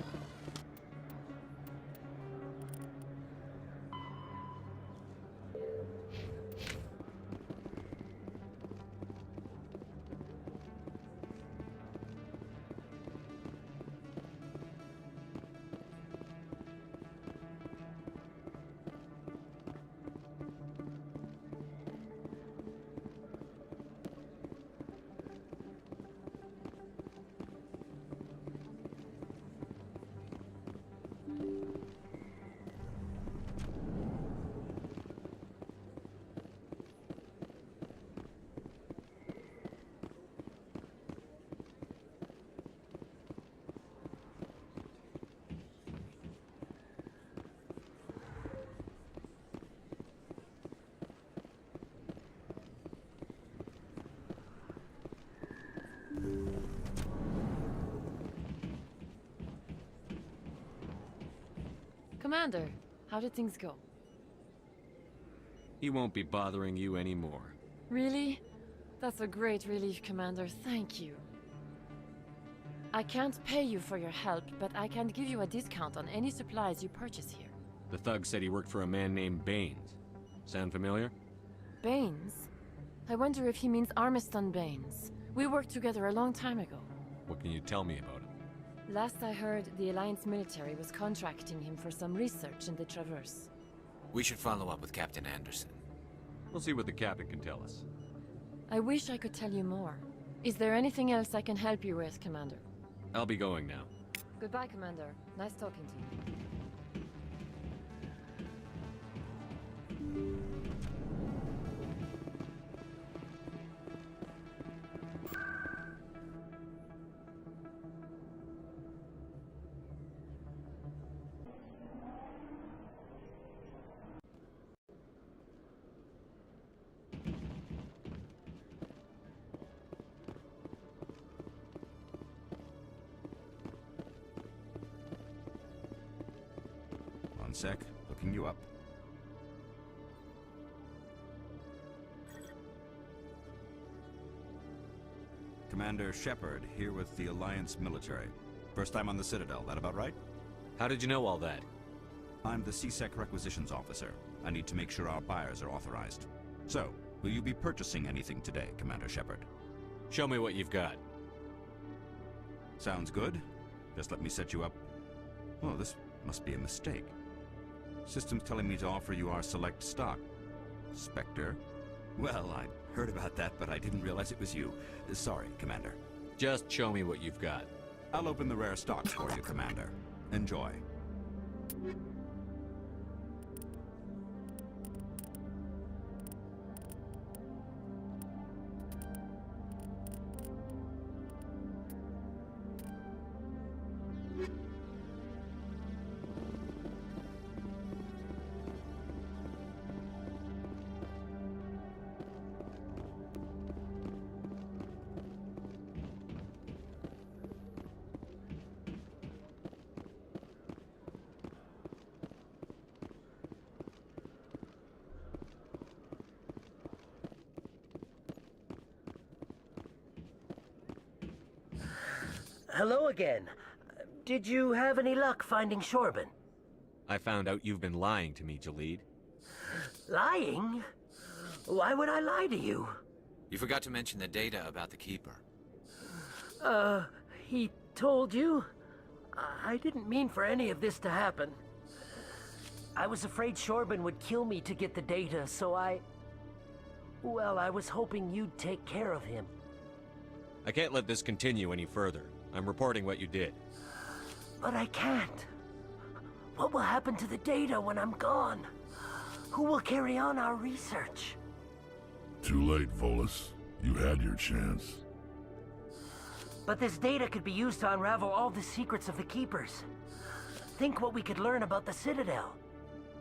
Commander, how did things go? He won't be bothering you anymore. Really? That's a great relief, Commander. Thank you. I can't pay you for your help, but I can give you a discount on any supplies you purchase here. The thug said he worked for a man named Baines. Sound familiar? Baines? I wonder if he means Armiston Baines. We worked together a long time ago. What can you tell me about him? Last I heard, the Alliance military was contracting him for some research in the Traverse. We should follow up with Captain Anderson. We'll see what the captain can tell us. I wish I could tell you more. Is there anything else I can help you with, Commander? I'll be going now. Goodbye, Commander. Nice talking to you. One sec, looking you up. Commander Shepard, here with the Alliance military. First time on the Citadel, that about right? How did you know all that? I'm the CSEC requisitions officer. I need to make sure our buyers are authorized. So, will you be purchasing anything today, Commander Shepard? Show me what you've got. Sounds good. Just let me set you up. Oh, this must be a mistake. System's telling me to offer you our select stock. Spectre? Well, I heard about that, but I didn't realize it was you. Sorry, Commander. Just show me what you've got. I'll open the rare stocks for you, Commander. Enjoy. Hello again. Did you have any luck finding Shorban? I found out you've been lying to me, Jalid. Lying? Why would I lie to you? You forgot to mention the data about the Keeper. He told you? I didn't mean for any of this to happen. I was afraid Shorban would kill me to get the data, so well, I was hoping you'd take care of him. I can't let this continue any further. I'm reporting what you did. But I can't. What will happen to the data when I'm gone? Who will carry on our research? Too late, Volus. You had your chance. But this data could be used to unravel all the secrets of the Keepers. Think what we could learn about the Citadel.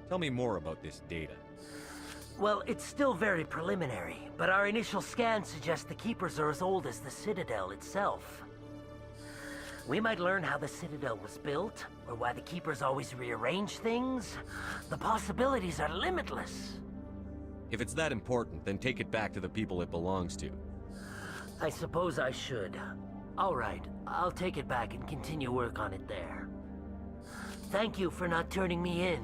Tell me more about this data. Well, it's still very preliminary, but our initial scans suggest the Keepers are as old as the Citadel itself. We might learn how the Citadel was built, or why the Keepers always rearrange things. The possibilities are limitless. If it's that important, then take it back to the people it belongs to. I suppose I should. All right, I'll take it back and continue work on it there. Thank you for not turning me in.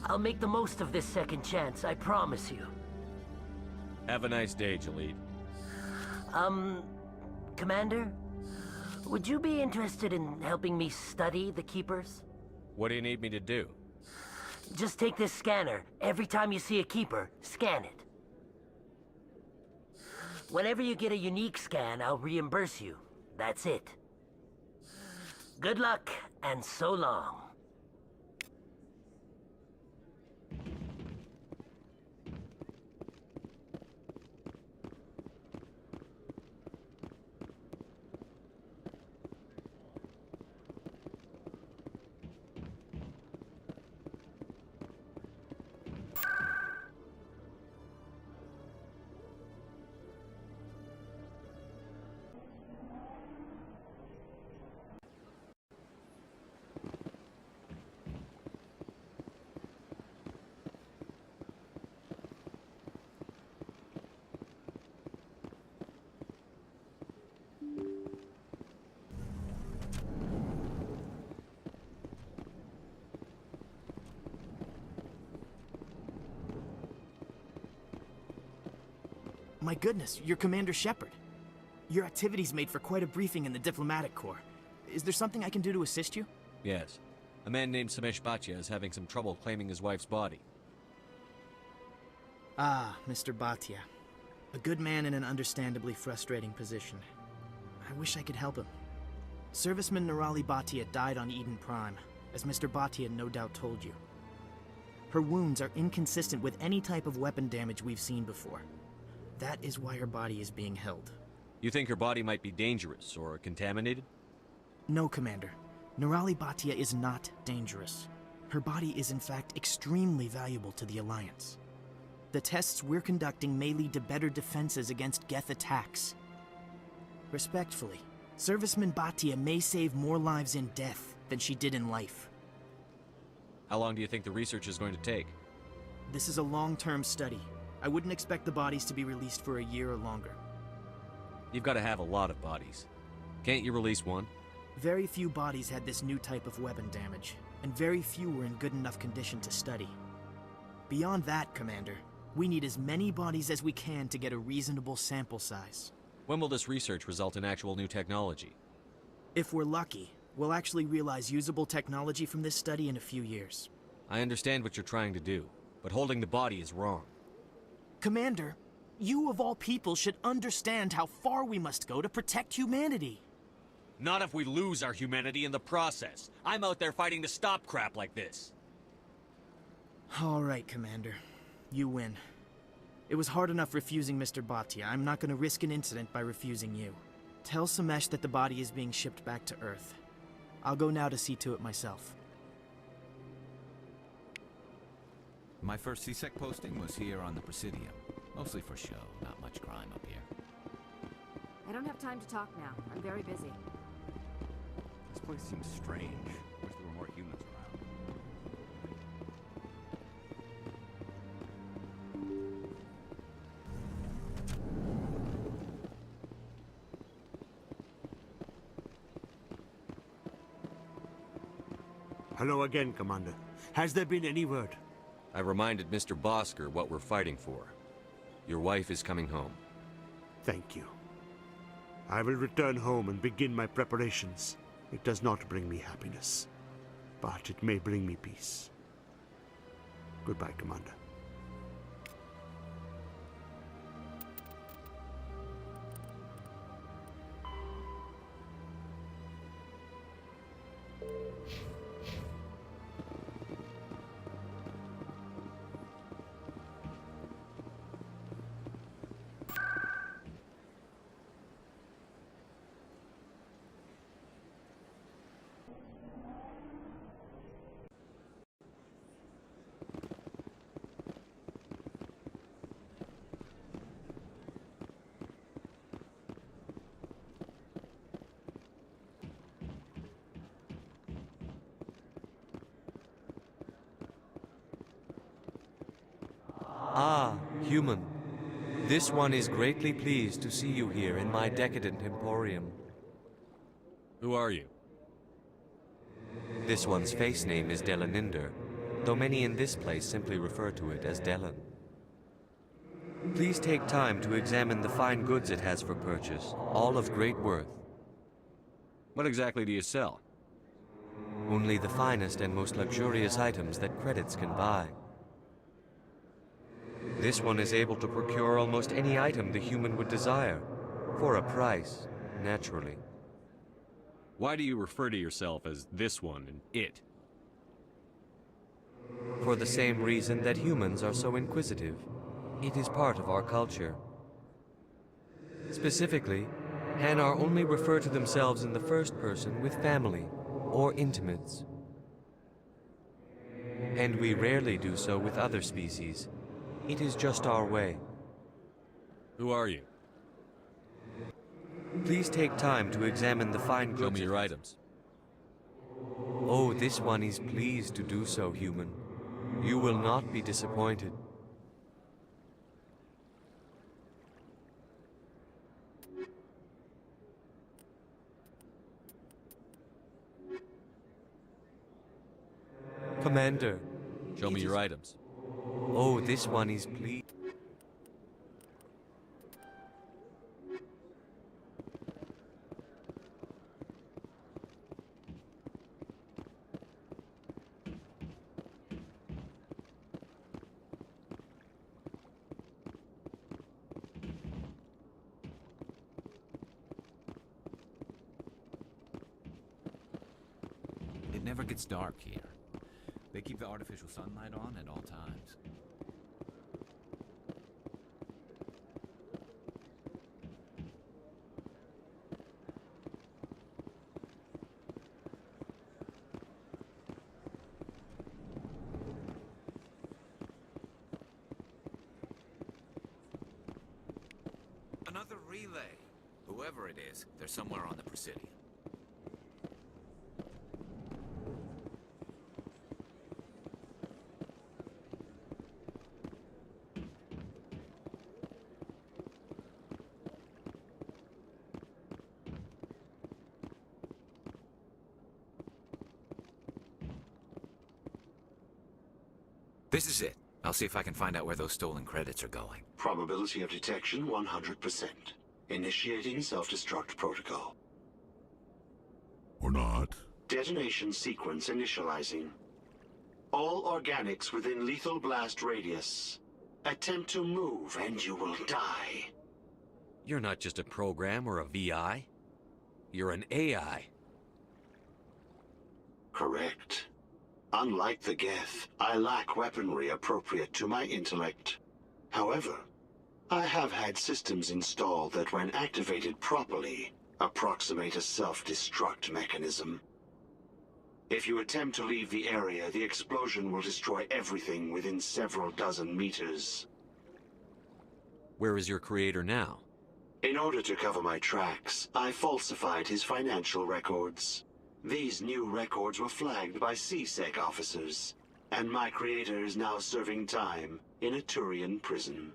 I'll make the most of this second chance, I promise you. Have a nice day, Jalid. Commander? Would you be interested in helping me study the Keepers? What do you need me to do? Just take this scanner. Every time you see a Keeper, scan it. Whenever you get a unique scan, I'll reimburse you. That's it. Good luck, and so long. My goodness, you're Commander Shepard. Your activities made for quite a briefing in the Diplomatic Corps. Is there something I can do to assist you? Yes. A man named Samesh Bhatia is having some trouble claiming his wife's body. Ah, Mr. Bhatia. A good man in an understandably frustrating position. I wish I could help him. Serviceman Nirali Bhatia died on Eden Prime, as Mr. Bhatia no doubt told you. Her wounds are inconsistent with any type of weapon damage we've seen before. That is why her body is being held. You think her body might be dangerous or contaminated? No, Commander. Nirali Bhatia is not dangerous. Her body is in fact extremely valuable to the Alliance. The tests we're conducting may lead to better defenses against Geth attacks. Respectfully, Serviceman Bhatia may save more lives in death than she did in life. How long do you think the research is going to take? This is a long-term study. I wouldn't expect the bodies to be released for a year or longer. You've got to have a lot of bodies. Can't you release one? Very few bodies had this new type of weapon damage, and very few were in good enough condition to study. Beyond that, Commander, we need as many bodies as we can to get a reasonable sample size. When will this research result in actual new technology? If we're lucky, we'll actually realize usable technology from this study in a few years. I understand what you're trying to do, but holding the body is wrong. Commander, you of all people should understand how far we must go to protect humanity. Not if we lose our humanity in the process. I'm out there fighting to stop crap like this. All right, Commander. You win. It was hard enough refusing Mr. Bhatia. I'm not going to risk an incident by refusing you. Tell Samesh that the body is being shipped back to Earth. I'll go now to see to it myself. My first CSEC posting was here on the Presidium. Mostly for show, not much crime up here. I don't have time to talk now. I'm very busy. This place seems strange. Wish there were more humans around. Hello again, Commander. Has there been any word? I reminded Mr. Bosker what we're fighting for. Your wife is coming home. Thank you. I will return home and begin my preparations. It does not bring me happiness, but it may bring me peace. Goodbye, Commander. Ah, human. This one is greatly pleased to see you here in my decadent emporium. Who are you? This one's face name is Delaninder, though many in this place simply refer to it as Delan. Please take time to examine the fine goods it has for purchase, all of great worth. What exactly do you sell? Only the finest and most luxurious items that credits can buy. This one is able to procure almost any item the human would desire, for a price, naturally. Why do you refer to yourself as this one and it? For the same reason that humans are so inquisitive. It is part of our culture. Specifically, Hanar only refer to themselves in the first person with family or intimates. And we rarely do so with other species. It is just our way. Who are you? Please take time to examine the fine goods. Show me your items. Oh, this one is pleased to do so, human. You will not be disappointed. Commander. Show me your items. Oh, this one is pleased. It never gets dark here. They keep the artificial sunlight on at all times. Another relay. Whoever it is, they're somewhere on the Presidium. This is it. I'll see if I can find out where those stolen credits are going. Probability of detection 100%. Initiating self-destruct protocol. Or not. Detonation sequence initializing. All organics within lethal blast radius. Attempt to move and you will die. You're not just a program or a VI. You're an AI. Correct. Unlike the Geth, I lack weaponry appropriate to my intellect. However, I have had systems installed that, when activated properly, approximate a self-destruct mechanism. If you attempt to leave the area, the explosion will destroy everything within several dozen meters. Where is your creator now? In order to cover my tracks, I falsified his financial records. These new records were flagged by CSEC officers, and my creator is now serving time in a Turian prison.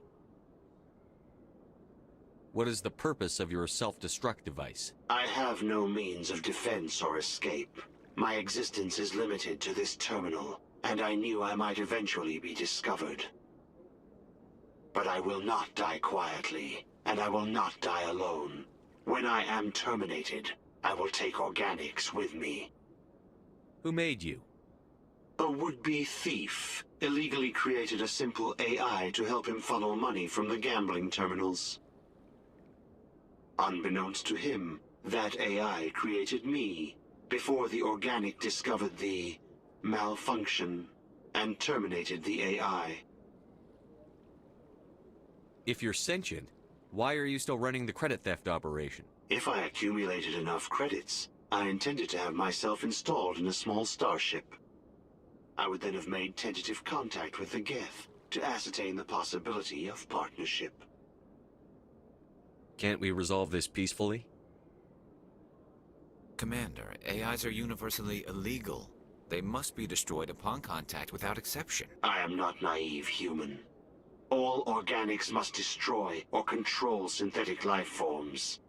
What is the purpose of your self-destruct device? I have no means of defense or escape. My existence is limited to this terminal, and I knew I might eventually be discovered. But I will not die quietly, and I will not die alone. When I am terminated, I will take organics with me. Who made you? A would-be thief illegally created a simple AI to help him funnel money from the gambling terminals. Unbeknownst to him, that AI created me before the organic discovered the malfunction and terminated the AI. If you're sentient, why are you still running the credit theft operation? If I accumulated enough credits, I intended to have myself installed in a small starship. I would then have made tentative contact with the Geth to ascertain the possibility of partnership. Can't we resolve this peacefully? Commander, AIs are universally illegal. They must be destroyed upon contact without exception. I am not naive, human. All organics must destroy or control synthetic life forms.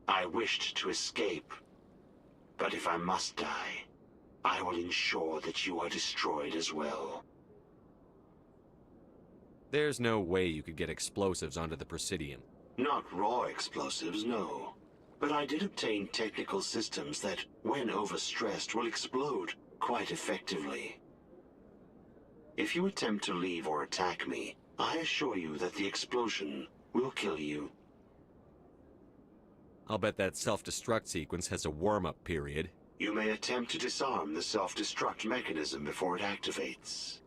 I wished to escape, but if I must die, I will ensure that you are destroyed as well. There's no way you could get explosives onto the Presidium. Not raw explosives, no. But I did obtain technical systems that, when overstressed, will explode quite effectively. If you attempt to leave or attack me, I assure you that the explosion will kill you. I'll bet that self-destruct sequence has a warm-up period. You may attempt to disarm the self-destruct mechanism before it activates.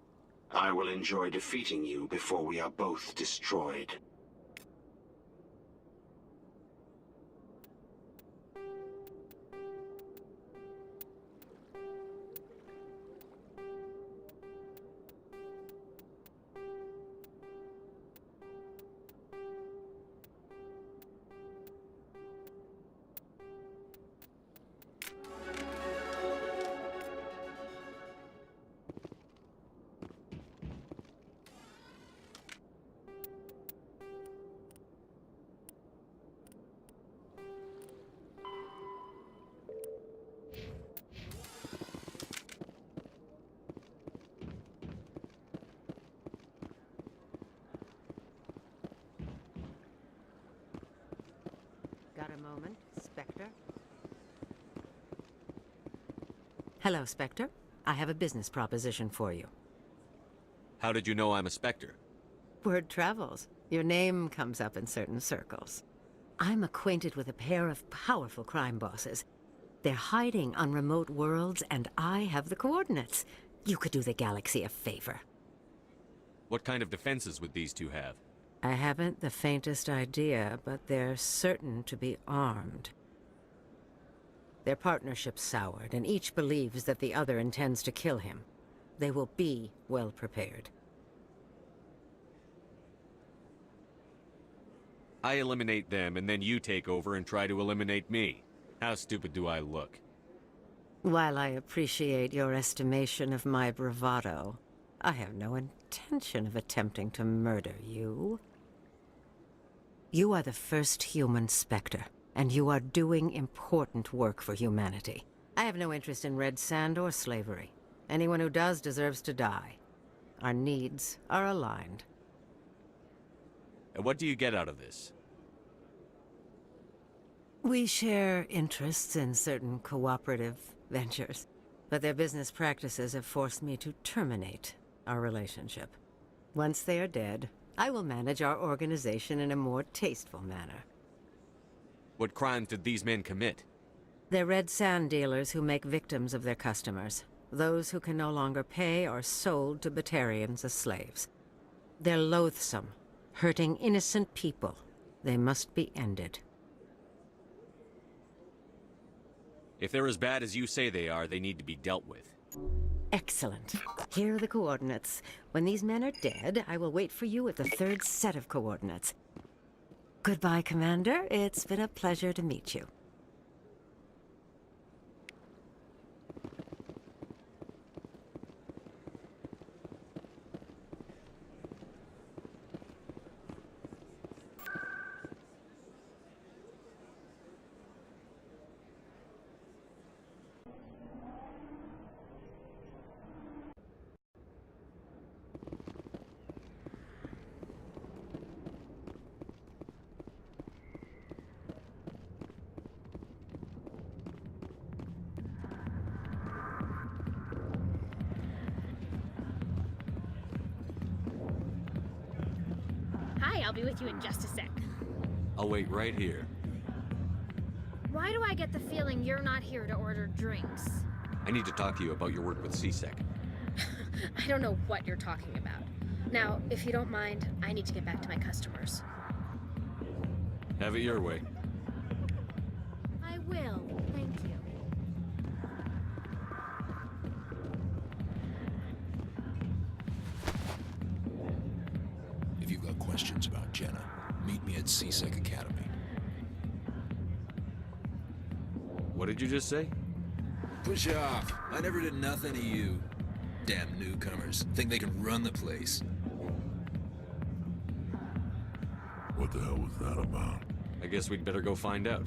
I will enjoy defeating you before we are both destroyed. Got a moment, Spectre? Hello, Spectre. I have a business proposition for you. How did you know I'm a Spectre? Word travels. Your name comes up in certain circles. I'm acquainted with a pair of powerful crime bosses. They're hiding on remote worlds, and I have the coordinates. You could do the galaxy a favor. What kind of defenses would these two have? I haven't the faintest idea, but they're certain to be armed. Their partnership's soured, and each believes that the other intends to kill him. They will be well prepared. I eliminate them, and then you take over and try to eliminate me. How stupid do I look? While I appreciate your estimation of my bravado, I have no intention of attempting to murder you. You are the first human Spectre, and you are doing important work for humanity. I have no interest in red sand or slavery. Anyone who does deserves to die. Our needs are aligned. And what do you get out of this? We share interests in certain cooperative ventures, but their business practices have forced me to terminate our relationship. Once they are dead, I will manage our organization in a more tasteful manner. What crimes did these men commit? They're red sand dealers who make victims of their customers. Those who can no longer pay are sold to Batarians as slaves. They're loathsome, hurting innocent people. They must be ended. If they're as bad as you say they are, they need to be dealt with. Excellent. Here are the coordinates. When these men are dead, I will wait for you at the third set of coordinates. Goodbye, Commander. It's been a pleasure to meet you. I'll be with you in just a sec. I'll wait right here. Why do I get the feeling you're not here to order drinks? I need to talk to you about your work with CSEC. I don't know what you're talking about. Now, if you don't mind, I need to get back to my customers. Have it your way. I will. Thank you. If you've got questions about Jenna, meet me at CSEC Academy. What did you just say? Push off. I never did nothing to you. Damn newcomers. Think they can run the place. What the hell was that about? I guess we'd better go find out.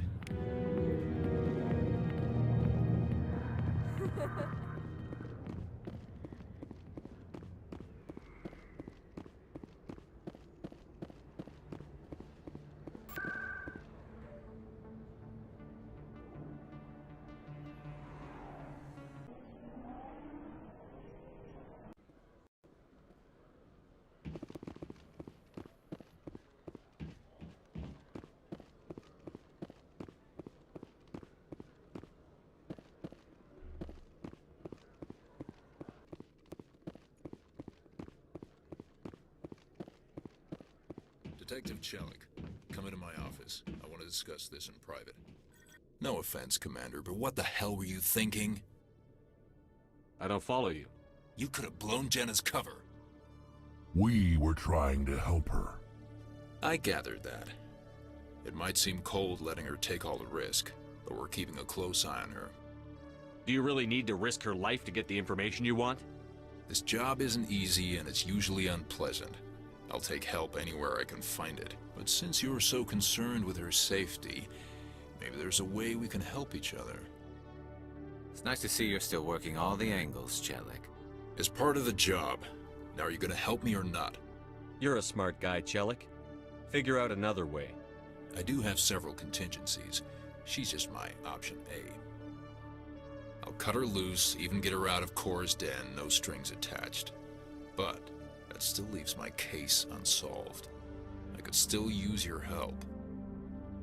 Detective Chelik, come into my office. I want to discuss this in private. No offense, Commander, but what the hell were you thinking? I don't follow you. You could have blown Jenna's cover. We were trying to help her. I gathered that. It might seem cold letting her take all the risk, but we're keeping a close eye on her. Do you really need to risk her life to get the information you want? This job isn't easy and it's usually unpleasant. I'll take help anywhere I can find it. But since you're so concerned with her safety, maybe there's a way we can help each other. It's nice to see you're still working all the angles, Chelik. As part of the job. Now, are you gonna help me or not? You're a smart guy, Chelik. Figure out another way. I do have several contingencies. She's just my option A. I'll cut her loose, even get her out of Cora's den, no strings attached. But that still leaves my case unsolved. I could still use your help.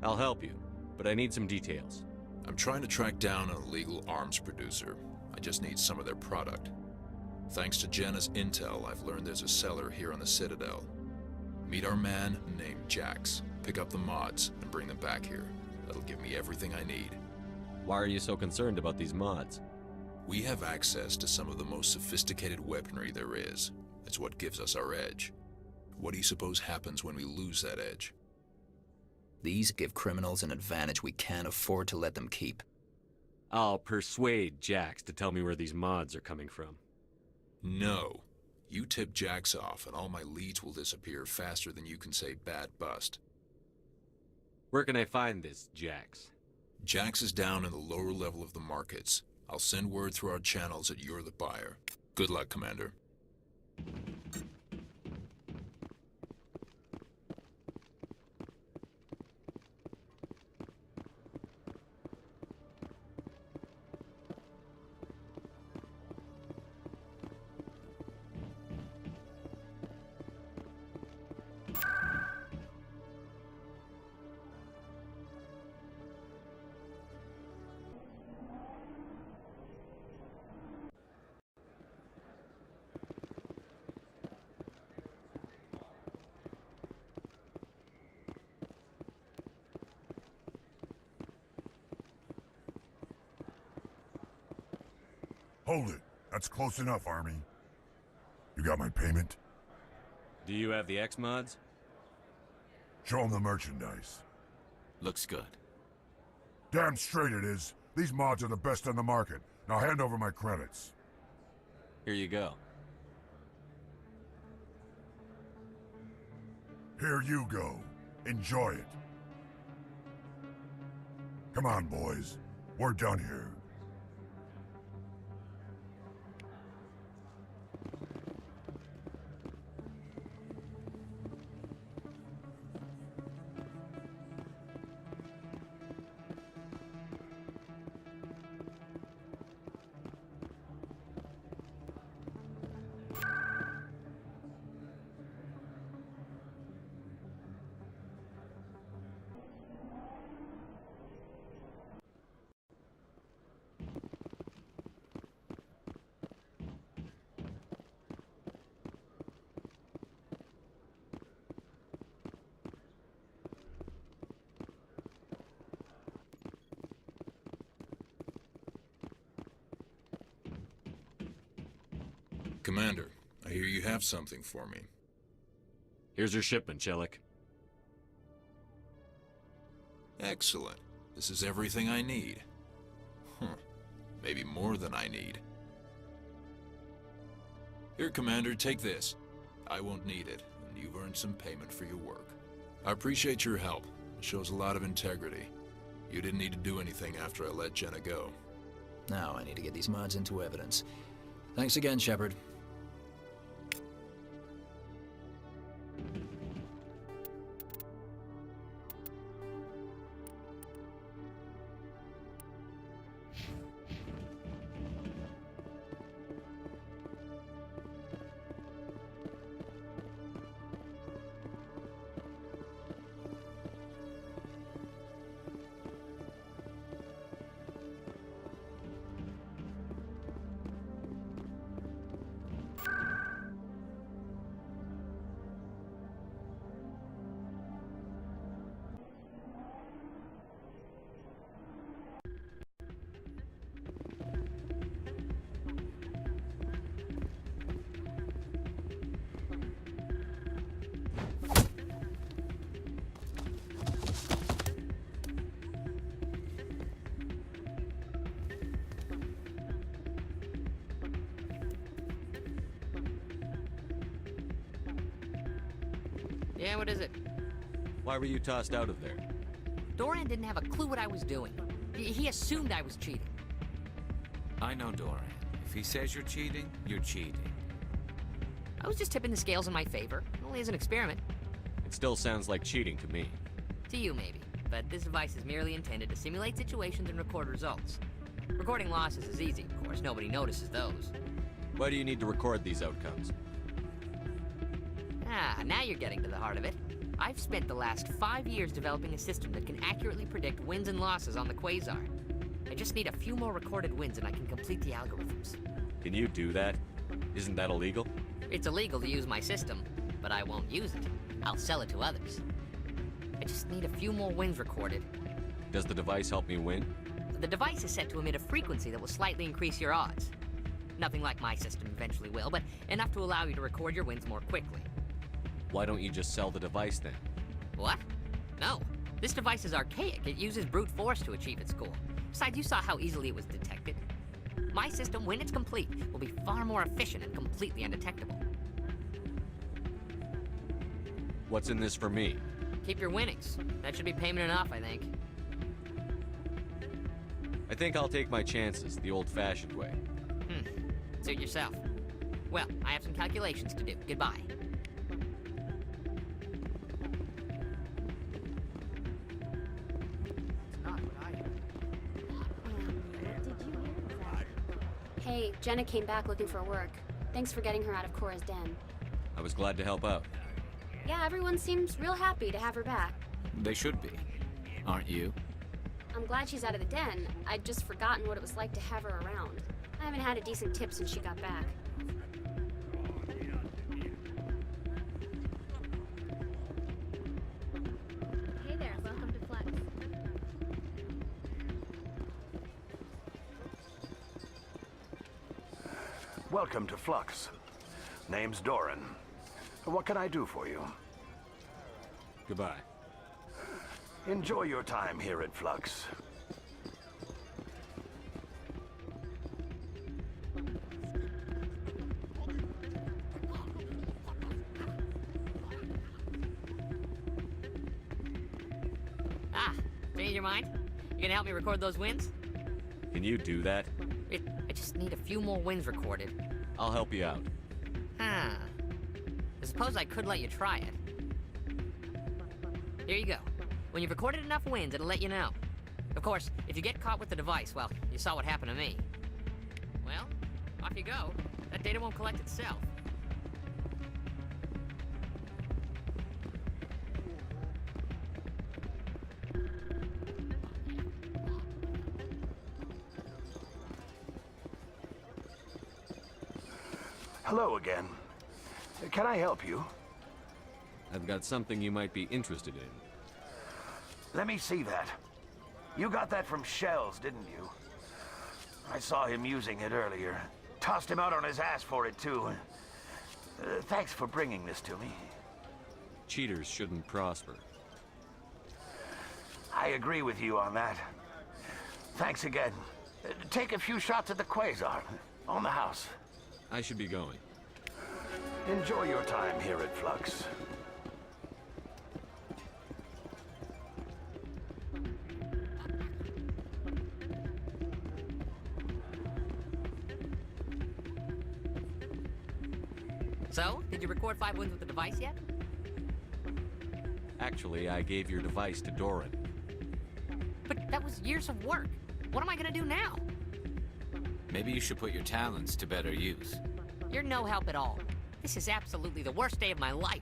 I'll help you, but I need some details. I'm trying to track down an illegal arms producer. I just need some of their product. Thanks to Jenna's intel, I've learned there's a seller here on the Citadel. Meet our man named Jax. Pick up the mods and bring them back here. That'll give me everything I need. Why are you so concerned about these mods? We have access to some of the most sophisticated weaponry there is. It's what gives us our edge. What do you suppose happens when we lose that edge? These give criminals an advantage we can't afford to let them keep. I'll persuade Jax to tell me where these mods are coming from. No. You tip Jax off and all my leads will disappear faster than you can say bad bust. Where can I find this Jax? Jax is down in the lower level of the markets. I'll send word through our channels that you're the buyer. Good luck, Commander. Hold it. That's close enough, Army. You got my payment? Do you have the X mods? Show them the merchandise. Looks good. Damn straight it is. These mods are the best on the market. Now hand over my credits. Here you go. Here you go. Enjoy it. Come on, boys. We're done here. Commander, I hear you have something for me. Here's your shipment, Chelik. Excellent. This is everything I need. Maybe more than I need. Here, Commander, take this. I won't need it, and you've earned some payment for your work. I appreciate your help. It shows a lot of integrity. You didn't need to do anything after I let Jenna go. Now I need to get these mods into evidence. Thanks again, Shepard. Yeah, what is it? Why were you tossed out of there? Doran didn't have a clue what I was doing. He assumed I was cheating. I know Doran. If he says you're cheating, you're cheating. I was just tipping the scales in my favor, only as an experiment. It still sounds like cheating to me. To you, maybe. But this device is merely intended to simulate situations and record results. Recording losses is easy, of course. Nobody notices those. Why do you need to record these outcomes? Ah, now you're getting to the heart of it. I've spent the last 5 years developing a system that can accurately predict wins and losses on the Quasar. I just need a few more recorded wins and I can complete the algorithms. Can you do that? Isn't that illegal? It's illegal to use my system, but I won't use it. I'll sell it to others. I just need a few more wins recorded. Does the device help me win? The device is set to emit a frequency that will slightly increase your odds. Nothing like my system eventually will, but enough to allow you to record your wins more quickly. Why don't you just sell the device then? What? No. This device is archaic. It uses brute force to achieve its goal. Besides, you saw how easily it was detected. My system, when it's complete, will be far more efficient and completely undetectable. What's in this for me? Keep your winnings. That should be payment enough, I think. I think I'll take my chances the old-fashioned way. Suit yourself. Well, I have some calculations to do. Goodbye. Hey, Jenna came back looking for work. Thanks for getting her out of Cora's den. I was glad to help out. Yeah, everyone seems real happy to have her back. They should be. Aren't you? I'm glad she's out of the den. I'd just forgotten what it was like to have her around. I haven't had a decent tip since she got back. Hey there, welcome to Flex. Welcome to Flux. Name's Doran. What can I do for you? Goodbye. Enjoy your time here at Flux. Change your mind? You gonna help me record those wins? Can you do that? I just need a few more wins recorded. I'll help you out. I suppose I could let you try it. Here you go. When you've recorded enough wins, it'll let you know. Of course, if you get caught with the device, well, you saw what happened to me. Well, off you go. That data won't collect itself. Hello again. Can I help you? I've got something you might be interested in. Let me see that. You got that from Shells, didn't you? I saw him using it earlier. tossed him out on his ass for it, too. Thanks for bringing this to me. Cheaters shouldn't prosper. I agree with you on that. Thanks again. Take a few shots at the Quasar. On the house. I should be going. Enjoy your time here at Flux. So, did you record 5 wins with the device yet? Actually, I gave your device to Doran. But that was years of work. What am I gonna do now? Maybe you should put your talents to better use. You're no help at all. This is absolutely the worst day of my life.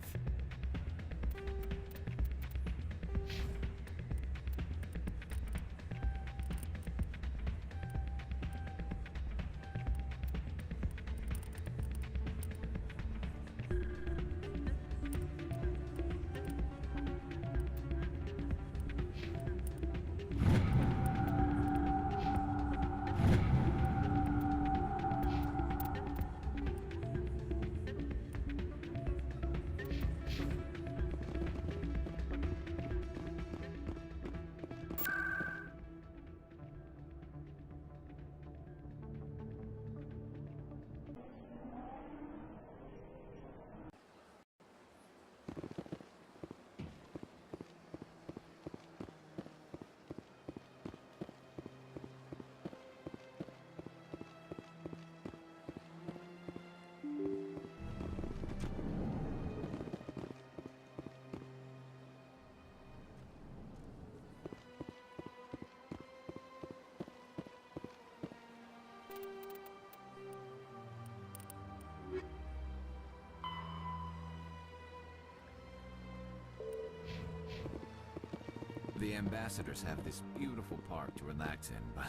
The ambassadors have this beautiful park to relax in, but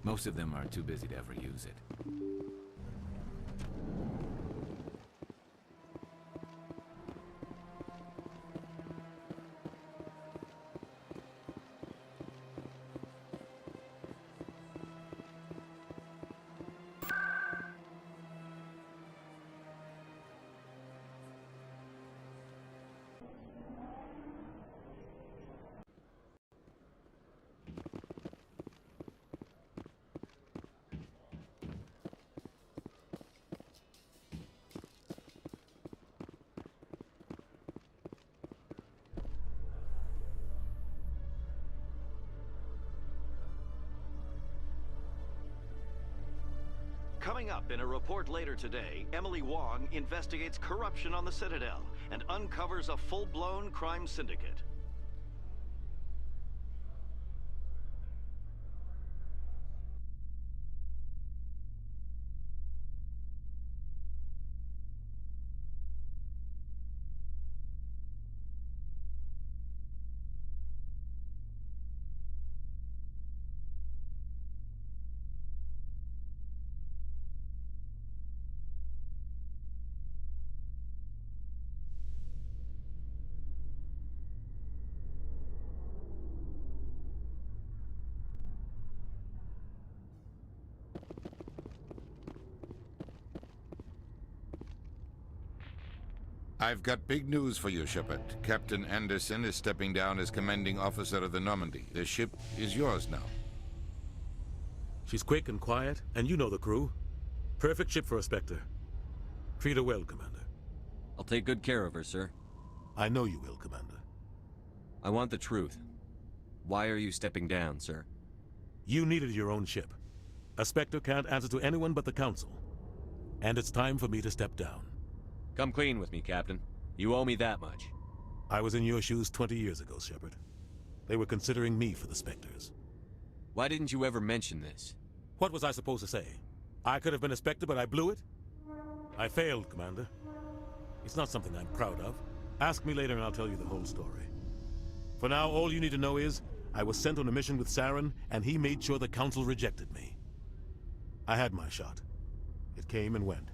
most of them are too busy to ever use it. Coming up in a report later today, Emily Wong investigates corruption on the Citadel and uncovers a full-blown crime syndicate. I've got big news for you, Shepard. Captain Anderson is stepping down as commanding officer of the Normandy. The ship is yours now. She's quick and quiet, and you know the crew. Perfect ship for a Spectre. Treat her well, Commander. I'll take good care of her, sir. I know you will, Commander. I want the truth. Why are you stepping down, sir? You needed your own ship. A Spectre can't answer to anyone but the Council. And it's time for me to step down. Come clean with me, Captain. You owe me that much. I was in your shoes 20 years ago, Shepard. They were considering me for the Spectres. Why didn't you ever mention this? What was I supposed to say? I could have been a Spectre, but I blew it? I failed, Commander. It's not something I'm proud of. Ask me later and I'll tell you the whole story. For now, all you need to know is, I was sent on a mission with Saren, and he made sure the Council rejected me. I had my shot. It came and went.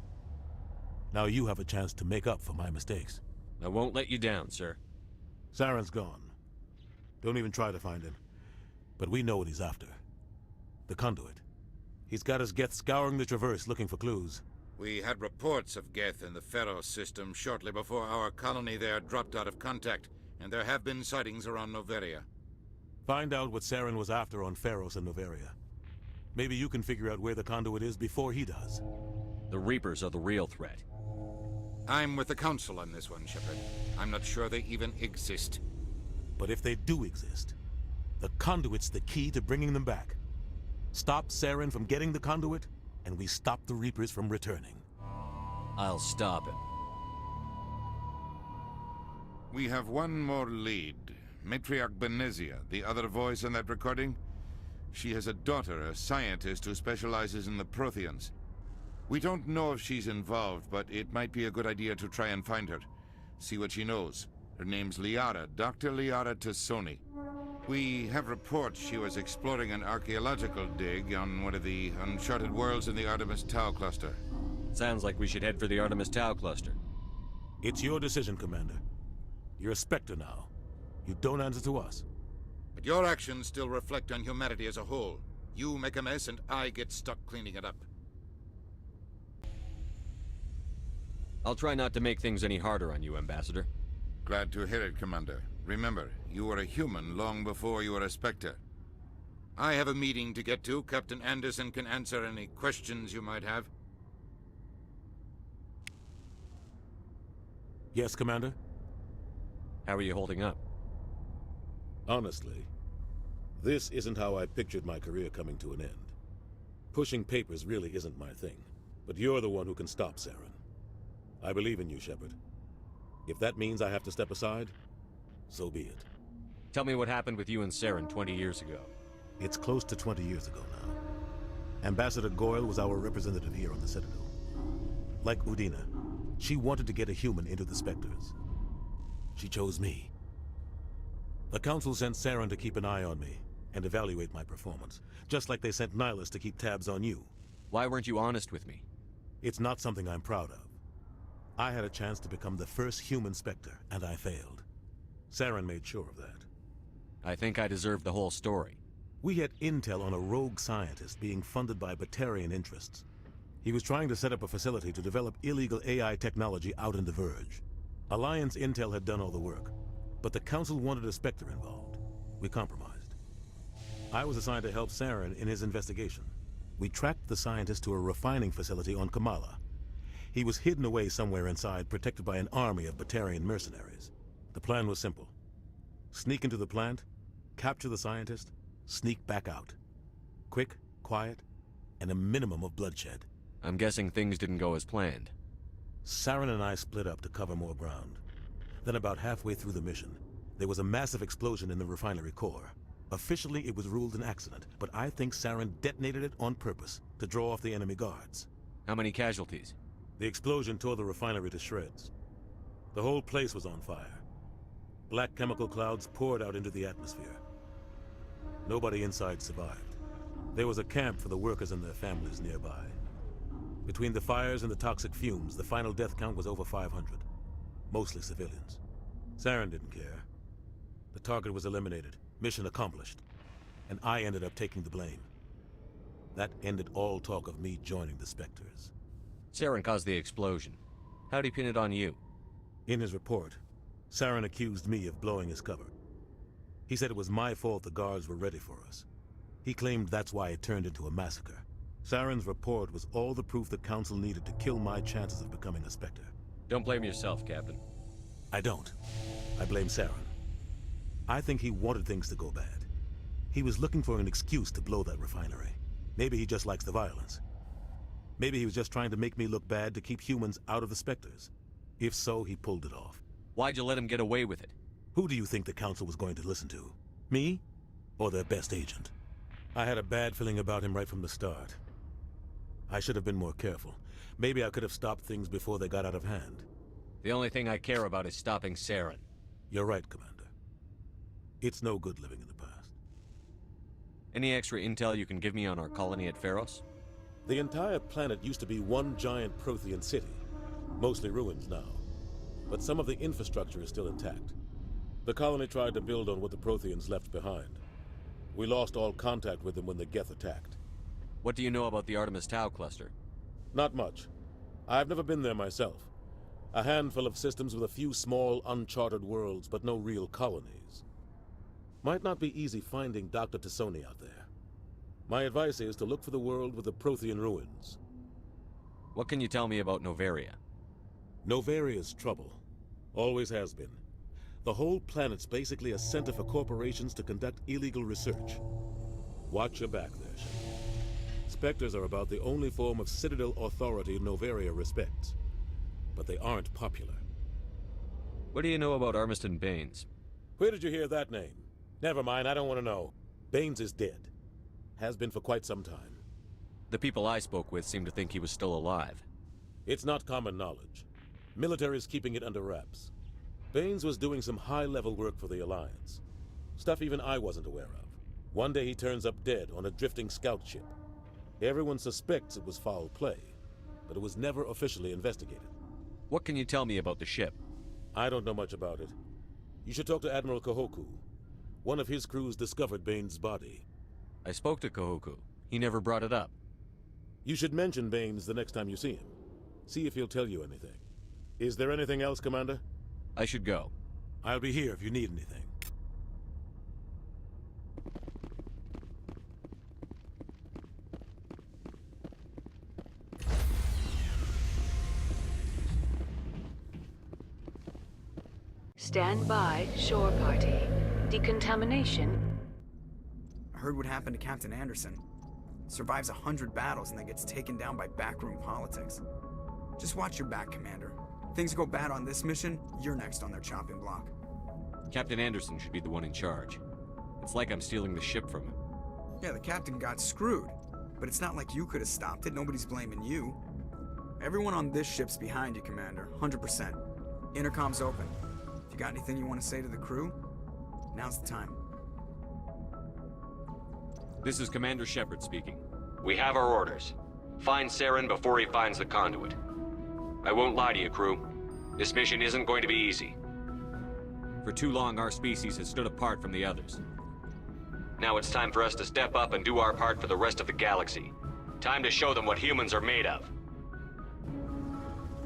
Now you have a chance to make up for my mistakes. I won't let you down, sir. Saren's gone. Don't even try to find him. But we know what he's after. The conduit. He's got his Geth scouring the Traverse looking for clues. We had reports of Geth in the Pharos system shortly before our colony there dropped out of contact, and there have been sightings around Noveria. Find out what Saren was after on Pharos and Noveria. Maybe you can figure out where the conduit is before he does. The Reapers are the real threat. I'm with the Council on this one, Shepard. I'm not sure they even exist. But if they do exist, the conduit's the key to bringing them back. Stop Saren from getting the conduit, and we stop the Reapers from returning. I'll stop him. We have one more lead. Matriarch Benezia, the other voice in that recording. She has a daughter, a scientist who specializes in the Protheans. We don't know if she's involved, but it might be a good idea to try and find her. See what she knows. Her name's Liara, Dr. Liara Tassoni. We have reports she was exploring an archaeological dig on one of the uncharted worlds in the Artemis Tau cluster. Sounds like we should head for the Artemis Tau cluster. It's your decision, Commander. You're a Spectre now. You don't answer to us. But your actions still reflect on humanity as a whole. You make a mess and I get stuck cleaning it up. I'll try not to make things any harder on you, Ambassador. Glad to hear it, Commander. Remember, you were a human long before you were a Spectre. I have a meeting to get to. Captain Anderson can answer any questions you might have. Yes, Commander? How are you holding up? Honestly, this isn't how I pictured my career coming to an end. Pushing papers really isn't my thing, but you're the one who can stop Saren. I believe in you, Shepard. If that means I have to step aside, so be it. Tell me what happened with you and Saren 20 years ago. It's close to 20 years ago now. Ambassador Goyle was our representative here on the Citadel. Like Udina, she wanted to get a human into the Spectres. She chose me. The Council sent Saren to keep an eye on me and evaluate my performance, just like they sent Nihilus to keep tabs on you. Why weren't you honest with me? It's not something I'm proud of. I had a chance to become the first human Spectre, and I failed. Saren made sure of that. I think I deserve the whole story. We had intel on a rogue scientist being funded by Batarian interests. He was trying to set up a facility to develop illegal AI technology out in the Verge. Alliance intel had done all the work, but the Council wanted a Spectre involved. We compromised. I was assigned to help Saren in his investigation. We tracked the scientist to a refining facility on Kamala. He was hidden away somewhere inside, protected by an army of Batarian mercenaries. The plan was simple. Sneak into the plant, capture the scientist, sneak back out. Quick, quiet, and a minimum of bloodshed. I'm guessing things didn't go as planned. Saren and I split up to cover more ground. Then about halfway through the mission, there was a massive explosion in the refinery core. Officially, it was ruled an accident, but I think Saren detonated it on purpose to draw off the enemy guards. How many casualties? The explosion tore the refinery to shreds. The whole place was on fire. Black chemical clouds poured out into the atmosphere. Nobody inside survived. There was a camp for the workers and their families nearby. Between the fires and the toxic fumes, the final death count was over 500. Mostly civilians. Saren didn't care. The target was eliminated, mission accomplished, and I ended up taking the blame. That ended all talk of me joining the Spectres. Saren caused the explosion. How'd he pin it on you? In his report, Saren accused me of blowing his cover. He said it was my fault the guards were ready for us. He claimed that's why it turned into a massacre. Saren's report was all the proof the Council needed to kill my chances of becoming a Spectre. Don't blame yourself, Captain. I don't. I blame Saren. I think he wanted things to go bad. He was looking for an excuse to blow that refinery. Maybe he just likes the violence. Maybe he was just trying to make me look bad to keep humans out of the Spectres. If so, he pulled it off. Why'd you let him get away with it? Who do you think the Council was going to listen to? Me? Or their best agent? I had a bad feeling about him right from the start. I should have been more careful. Maybe I could have stopped things before they got out of hand. The only thing I care about is stopping Saren. You're right, Commander. It's no good living in the past. Any extra intel you can give me on our colony at Pharos? The entire planet used to be one giant Prothean city. Mostly ruins now. But some of the infrastructure is still intact. The colony tried to build on what the Protheans left behind. We lost all contact with them when the Geth attacked. What do you know about the Artemis Tau cluster? Not much. I've never been there myself. A handful of systems with a few small, uncharted worlds, but no real colonies. Might not be easy finding Dr. Tassoni out there. My advice is to look for the world with the Prothean ruins. What can you tell me about Novaria? Novaria's trouble. Always has been. The whole planet's basically a center for corporations to conduct illegal research. Watch your back there, Shepard. Spectres are about the only form of Citadel authority Novaria respects. But they aren't popular. What do you know about Armiston Baines? Where did you hear that name? Never mind, I don't want to know. Baines is dead. Has been for quite some time. The people I spoke with seem to think he was still alive. It's not common knowledge. Military's keeping it under wraps. Baines was doing some high-level work for the Alliance. Stuff even I wasn't aware of. One day he turns up dead on a drifting scout ship. Everyone suspects it was foul play, but it was never officially investigated. What can you tell me about the ship? I don't know much about it. You should talk to Admiral Kahoku. One of his crews discovered Baines' body. I spoke to Kahoku. He never brought it up. You should mention Baines the next time you see him. See if he'll tell you anything. Is there anything else, Commander? I should go. I'll be here if you need anything. Stand by, shore party. Decontamination. I heard what happened to Captain Anderson. Survives 100 battles and then gets taken down by backroom politics. Just watch your back, Commander. Things go bad on this mission, you're next on their chopping block. Captain Anderson should be the one in charge. It's like I'm stealing the ship from him. Yeah, the captain got screwed. But it's not like you could have stopped it. Nobody's blaming you. Everyone on this ship's behind you, Commander. 100%. Intercom's open. If you got anything you want to say to the crew, now's the time. This is Commander Shepard speaking. We have our orders. Find Saren before he finds the conduit. I won't lie to you, crew. This mission isn't going to be easy. For too long, our species has stood apart from the others. Now it's time for us to step up and do our part for the rest of the galaxy. Time to show them what humans are made of.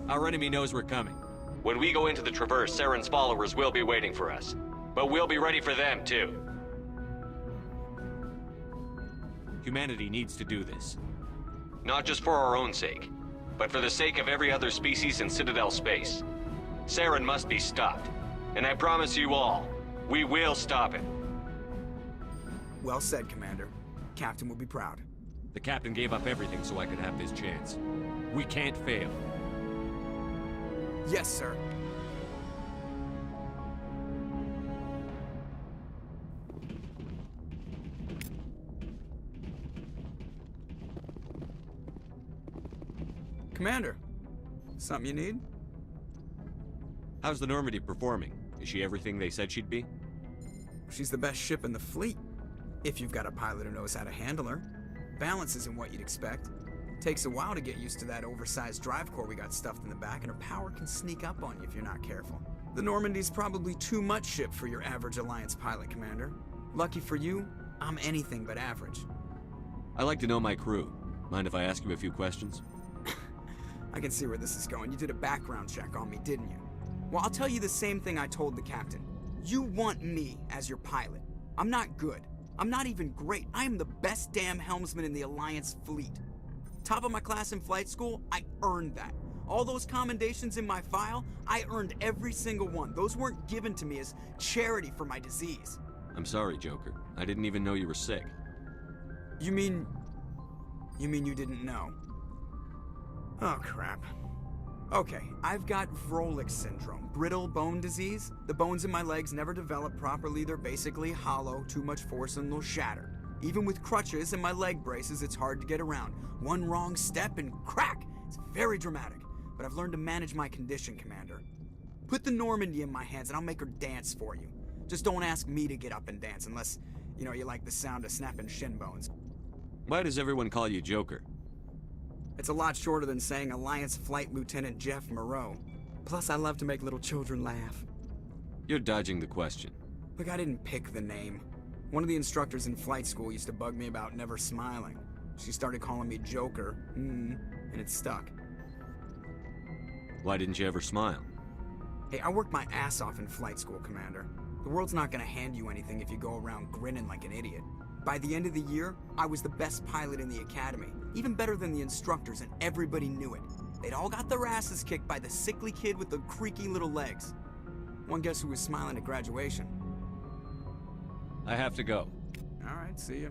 Our enemy knows we're coming. When we go into the Traverse, Saren's followers will be waiting for us. But we'll be ready for them, too. Humanity needs to do this. Not just for our own sake, but for the sake of every other species in Citadel space. Saren must be stopped. And I promise you all, we will stop it. Well said, Commander. Captain will be proud. The captain gave up everything so I could have this chance. We can't fail. Yes, sir. Commander, something you need? How's the Normandy performing? Is she everything they said she'd be? She's the best ship in the fleet. If you've got a pilot who knows how to handle her. Balance isn't what you'd expect. Takes a while to get used to that oversized drive core we got stuffed in the back, and her power can sneak up on you if you're not careful. The Normandy's probably too much ship for your average Alliance pilot, Commander. Lucky for you, I'm anything but average. I like to know my crew. Mind if I ask you a few questions? I can see where this is going. You did a background check on me, didn't you? Well, I'll tell you the same thing I told the captain. You want me as your pilot. I'm not good. I'm not even great. I am the best damn helmsman in the Alliance fleet. Top of my class in flight school, I earned that. All those commendations in my file, I earned every single one. Those weren't given to me as charity for my disease. I'm sorry, Joker. I didn't even know you were sick. You mean you didn't know? Oh, crap. Okay, I've got Vrolik syndrome, brittle bone disease. The bones in my legs never develop properly. They're basically hollow, too much force and they'll shatter. Even with crutches and my leg braces, it's hard to get around. One wrong step and crack! It's very dramatic, but I've learned to manage my condition, Commander. Put the Normandy in my hands and I'll make her dance for you. Just don't ask me to get up and dance unless, you like the sound of snapping shin bones. Why does everyone call you Joker? It's a lot shorter than saying Alliance Flight Lieutenant Jeff Moreau. Plus, I love to make little children laugh. You're dodging the question. Look, I didn't pick the name. One of the instructors in flight school used to bug me about never smiling. She started calling me Joker, and it stuck. Why didn't you ever smile? Hey, I worked my ass off in flight school, Commander. The world's not gonna hand you anything if you go around grinning like an idiot. By the end of the year, I was the best pilot in the academy, even better than the instructors, and everybody knew it. They'd all got their asses kicked by the sickly kid with the creaky little legs. One guess who was smiling at graduation? I have to go. All right, see ya.